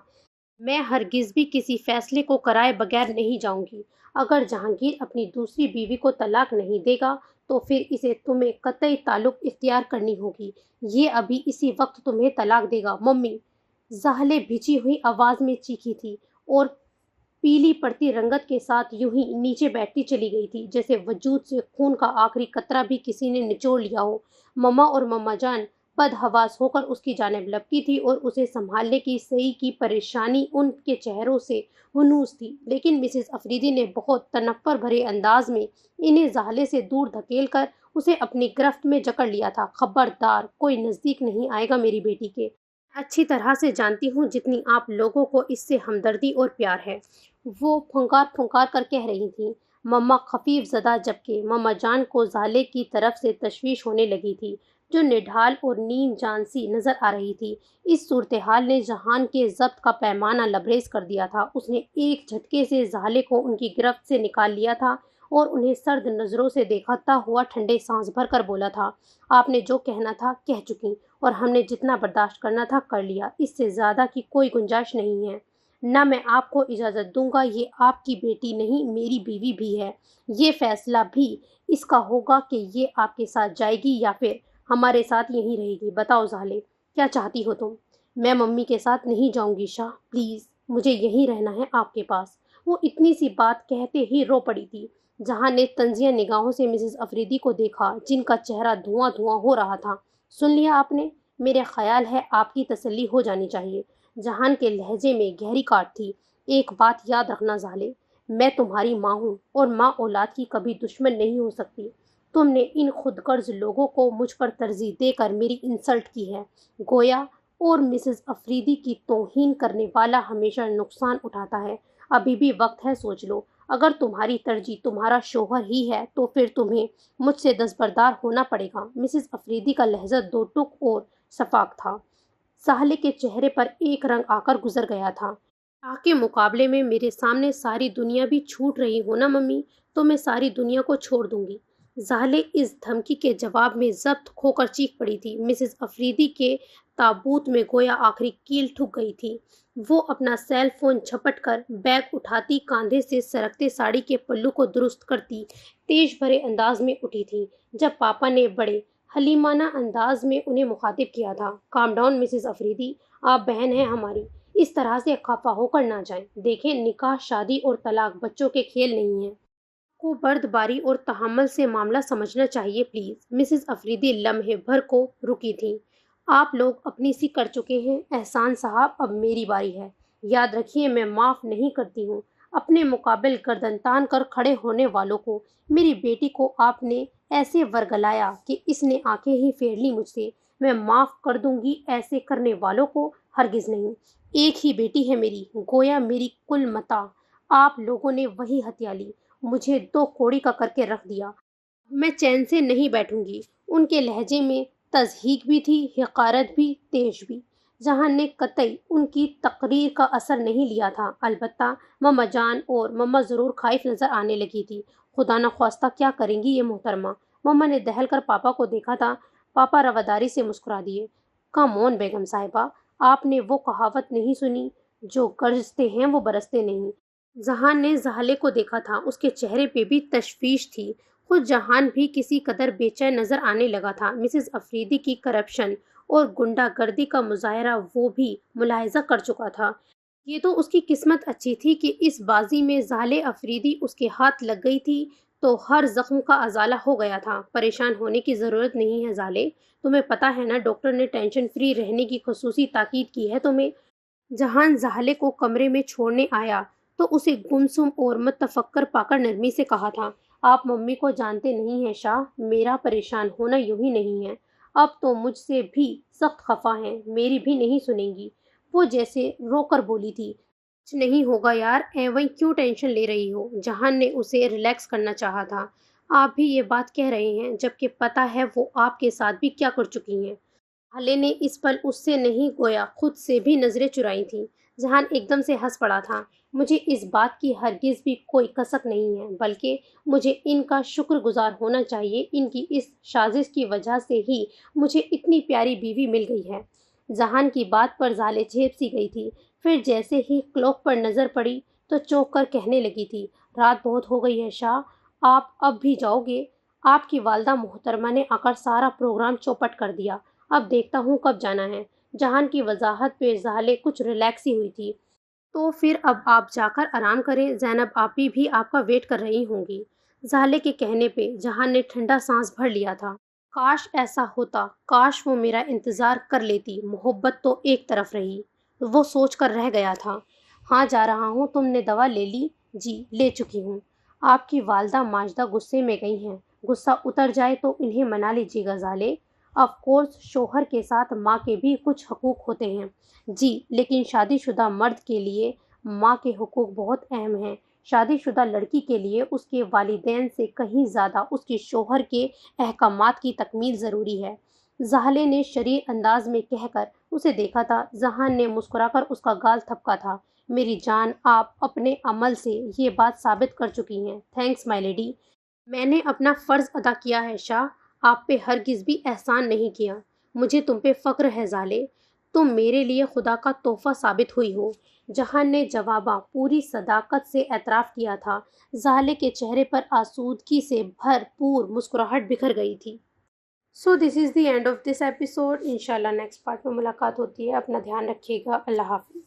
میں ہرگز بھی کسی فیصلے کو کرائے بغیر نہیں جاؤں گی۔ اگر جہانگیر اپنی دوسری بیوی کو طلاق نہیں دے گا تو پھر اسے تمہیں قطعی تعلق اختیار کرنی ہوگی۔ یہ ابھی اسی وقت تمہیں طلاق دے گا ممی، زالے بھیجی ہوئی آواز میں چیخی تھی اور پیلی پڑتی رنگت کے ساتھ یوں ہی نیچے بیٹھتی چلی گئی تھی، جیسے وجود سے خون کا آخری قطرہ بھی کسی نے نچوڑ لیا ہو۔ مما اور مما جان بدحواس ہو کر اس کی جانب لپکی تھی اور اسے سنبھالنے کی صحیح کی پریشانی ان کے چہروں سے ہنوز تھی، لیکن مسز افریدی نے بہت تنفر بھرے انداز میں انہیں زالے سے دور دھکیل کر اسے اپنی گرفت میں جکڑ لیا تھا۔ خبردار، کوئی نزدیک نہیں آئے گا میری بیٹی کے۔ اچھی طرح سے جانتی ہوں جتنی آپ لوگوں کو اس سے ہمدردی اور پیار ہے، وہ پھنکار پھنکار کر کہہ رہی تھیں۔ مما خفیف زدہ، جبکہ مما جان کو زالے کی طرف سے تشویش ہونے لگی تھی، جو نڈھال اور نیم جان سی نظر آ رہی تھی۔ اس صورتحال نے جہان کے ضبط کا پیمانہ لبریز کر دیا تھا۔ اس نے ایک جھٹکے سے زالے کو ان کی گرفت سے نکال لیا تھا اور انہیں سرد نظروں سے دیکھتا ہوا ٹھنڈے سانس بھر کر بولا تھا، آپ نے جو کہنا تھا کہہ چکی، اور ہم نے جتنا برداشت کرنا تھا کر لیا، اس سے زیادہ کی کوئی گنجائش نہیں ہے۔ نہ میں آپ کو اجازت دوں گا، یہ آپ کی بیٹی نہیں میری بیوی بھی ہے۔ یہ فیصلہ بھی اس کا ہوگا کہ یہ آپ کے ساتھ جائے گی یا پھر ہمارے ساتھ یہیں رہے گی۔ بتاؤ زالے، کیا چاہتی ہو تم؟ میں ممی کے ساتھ نہیں جاؤں گی شاہ، پلیز مجھے یہیں رہنا ہے آپ کے پاس۔ وہ اتنی سی بات کہتے ہی رو پڑی تھی۔ جہاں نے طنزیہ نگاہوں سے مسز افریدی کو دیکھا، جن کا چہرہ دھواں دھواں ہو رہا تھا۔ سن لیا آپ نے؟ میرے خیال ہے آپ کی تسلی ہو جانی چاہیے۔ جہان کے لہجے میں گہری کاٹ تھی۔ ایک بات یاد رکھنا زالے، میں تمہاری ماں ہوں اور ماں اولاد کی کبھی دشمن نہیں ہو سکتی۔ تم نے ان خود غرض لوگوں کو مجھ پر ترجیح دے کر میری انسلٹ کی ہے، گویا، اور مسز افریدی کی توہین کرنے والا ہمیشہ نقصان اٹھاتا ہے۔ ابھی بھی وقت ہے، سوچ لو۔ اگر تمہاری ترجیح تمہارا شوہر ہی ہے تو پھر تمہیں مجھ سے دستبردار ہونا پڑے گا۔ مسز افریدی کا لہجہ دو ٹوک اور شفاف تھا۔ زالے کے چہرے پر ایک رنگ آ کر گزر گیا تھا۔ شاہ کے مقابلے میں میرے سامنے ساری دنیا بھی چھوٹ رہی ہو نا ممی، تو میں ساری دنیا کو چھوڑ دوں گی۔ زالے اس دھمکی کے جواب میں ضبط کھو کر چیخ پڑی تھی۔ مسز افریدی کے تابوت میں گویا آخری کیل ٹھک گئی تھی۔ وہ اپنا سیل فون جھپٹ کر بیگ اٹھاتی، کاندھے سے سرکتے ساڑی کے پلو کو درست کرتی، تیز بھرے انداز میں اٹھی تھی، جب پاپا نے بڑے حلیمانہ انداز میں انہیں مخاطب کیا تھا۔ کام ڈاؤن مسز افریدی، آپ بہن ہیں ہماری، اس طرح سے خفا ہو کر نہ جائیں۔ دیکھیں، نکاح، شادی اور طلاق بچوں کے کھیل نہیں ہیں۔ کو بردباری اور تحمل سے معاملہ سمجھنا چاہیے پلیز۔ مسز افریدی لمحے بھر کو رکی تھیں آپ لوگ اپنی سی کر چکے ہیں احسان صاحب، اب میری باری ہے۔ یاد رکھیے میں معاف نہیں کرتی ہوں۔ اپنے مقابل گردن تان کر کھڑے ہونے والوں کو، میری بیٹی کو آپ نے ایسے ورگلایا کہ اس نے آنکھیں ہی پھیر لی مجھ سے۔ میں معاف کر دوں گی ایسے کرنے والوں کو، ہرگز نہیں۔ ایک ہی بیٹی ہے میری، گویا میری کل متاع۔ آپ لوگوں نے وہی ہتھیا لی، مجھے دو کوڑی کا کر کے رکھ دیا۔ میں چین سے نہیں بیٹھوں گی۔ ان کے لہجے میں تضحیک بھی تھی، حقارت بھی، تیش بھی۔ جہان نے قطعی ان کی تقریر کا اثر نہیں لیا تھا، البتہ مما جان اور مما ضرور خائف نظر آنے لگی تھی۔ خدا نخواستہ کیا کریں گی یہ محترمہ؟ مما نے دہل کر پاپا کو دیکھا تھا۔ پاپا رواداری سے مسکرا دیے۔ کم آن بیگم صاحبہ، آپ نے وہ کہاوت نہیں سنی، جو گرجتے ہیں وہ برستے نہیں؟ جہان نے زہالے کو دیکھا تھا، اس کے چہرے پہ بھی تشویش تھی۔ خود جہان بھی کسی قدر بے چین نظر آنے لگا تھا۔ مسز افریدی کی کرپشن اور گنڈا گردی کا مظاہرہ وہ بھی ملاحظہ کر چکا تھا۔ یہ تو اس کی قسمت اچھی تھی کہ اس بازی میں زہالے افریدی اس کے ہاتھ لگ گئی تھی تو ہر زخم کا ازالہ ہو گیا تھا۔ پریشان ہونے کی ضرورت نہیں ہے زہالے، تمہیں پتہ ہے نا ڈاکٹر نے ٹینشن فری رہنے کی خصوصی تاکید کی ہے تمہیں۔ جہان زہالے کو کمرے میں چھوڑنے آیا تو اسے گمسم اور متفکر پا کر نرمی سے کہا تھا، آپ ممی کو جانتے نہیں ہیں شاہ، میرا پریشان ہونا یوں ہی نہیں ہے۔ اب تو مجھ سے بھی سخت خفا ہیں، میری بھی نہیں سنیں گی۔ وہ جیسے رو کر بولی تھی، کچھ نہیں ہوگا یار، ایویں کیوں ٹینشن لے رہی ہو؟ جہان نے اسے ریلیکس کرنا چاہا تھا۔ آپ بھی یہ بات کہہ رہے ہیں جبکہ پتہ ہے وہ آپ کے ساتھ بھی کیا کر چکی ہیں۔ حالے نے اس پل اس سے نہیں گویا خود سے بھی نظریں چرائی تھیں۔ جہان ایک دم سے ہنس پڑا تھا۔ مجھے اس بات کی ہرگز بھی کوئی کسک نہیں ہے، بلکہ مجھے ان کا شکر گزار ہونا چاہیے۔ ان کی اس سازش کی وجہ سے ہی مجھے اتنی پیاری بیوی مل گئی ہے۔ جہان کی بات پر زالے جھیپ سی گئی تھی، پھر جیسے ہی کلوک پر نظر پڑی تو چونک کر کہنے لگی تھی، رات بہت ہو گئی ہے شاہ، آپ اب بھی جاؤ گے؟ آپ کی والدہ محترمہ نے آ کر سارا پروگرام چوپٹ کر دیا، اب دیکھتا ہوں کب جانا ہے۔ جہان کی وضاحت پہ زالے کچھ ریلیکس ہی ہوئی تھی۔ تو پھر اب آپ جا کر آرام کریں، زینب آپی بھی آپ کا ویٹ کر رہی ہوں گی۔ زالے کے کہنے پہ جہان نے ٹھنڈا سانس بھر لیا تھا۔ کاش ایسا ہوتا، کاش وہ میرا انتظار کر لیتی۔ محبت تو ایک طرف رہی، وہ سوچ کر رہ گیا تھا۔ ہاں جا رہا ہوں، تم نے دوا لے لی؟ جی لے چکی ہوں۔ آپ کی والدہ ماجدہ غصے میں گئی ہیں، غصہ اتر جائے تو انہیں منا لیجیے گا زالے۔ آف کورس شوہر کے ساتھ ماں کے بھی کچھ حقوق ہوتے ہیں۔ جی لیکن شادی شدہ مرد کے لیے ماں کے حقوق بہت اہم ہیں۔ شادی شدہ لڑکی کے لیے اس کے والدین سے کہیں زیادہ اس کے شوہر کے احکامات کی تکمیل ضروری ہے۔ زہالے نے شریر انداز میں کہہ کر اسے دیکھا تھا۔ جہان نے مسکرا کر اس کا گال تھپکا تھا۔ میری جان، آپ اپنے عمل سے یہ بات ثابت کر چکی ہیں۔ تھینکس مائی لیڈی۔ میں نے اپنا فرض ادا کیا ہے شاہ، آپ پہ ہرگز بھی احسان نہیں کیا۔ مجھے تم پہ فخر ہے زالے، تم میرے لیے خدا کا تحفہ ثابت ہوئی ہو۔ جہان نے جواباں پوری صداقت سے اعتراف کیا تھا۔ زالے کے چہرے پر آسودگی سے بھرپور مسکراہٹ بکھر گئی تھی۔ So this is the end of this episode. انشاءاللہ نیکسٹ پارٹ میں ملاقات ہوتی ہے۔ اپنا دھیان رکھیے گا۔ اللہ حافظ۔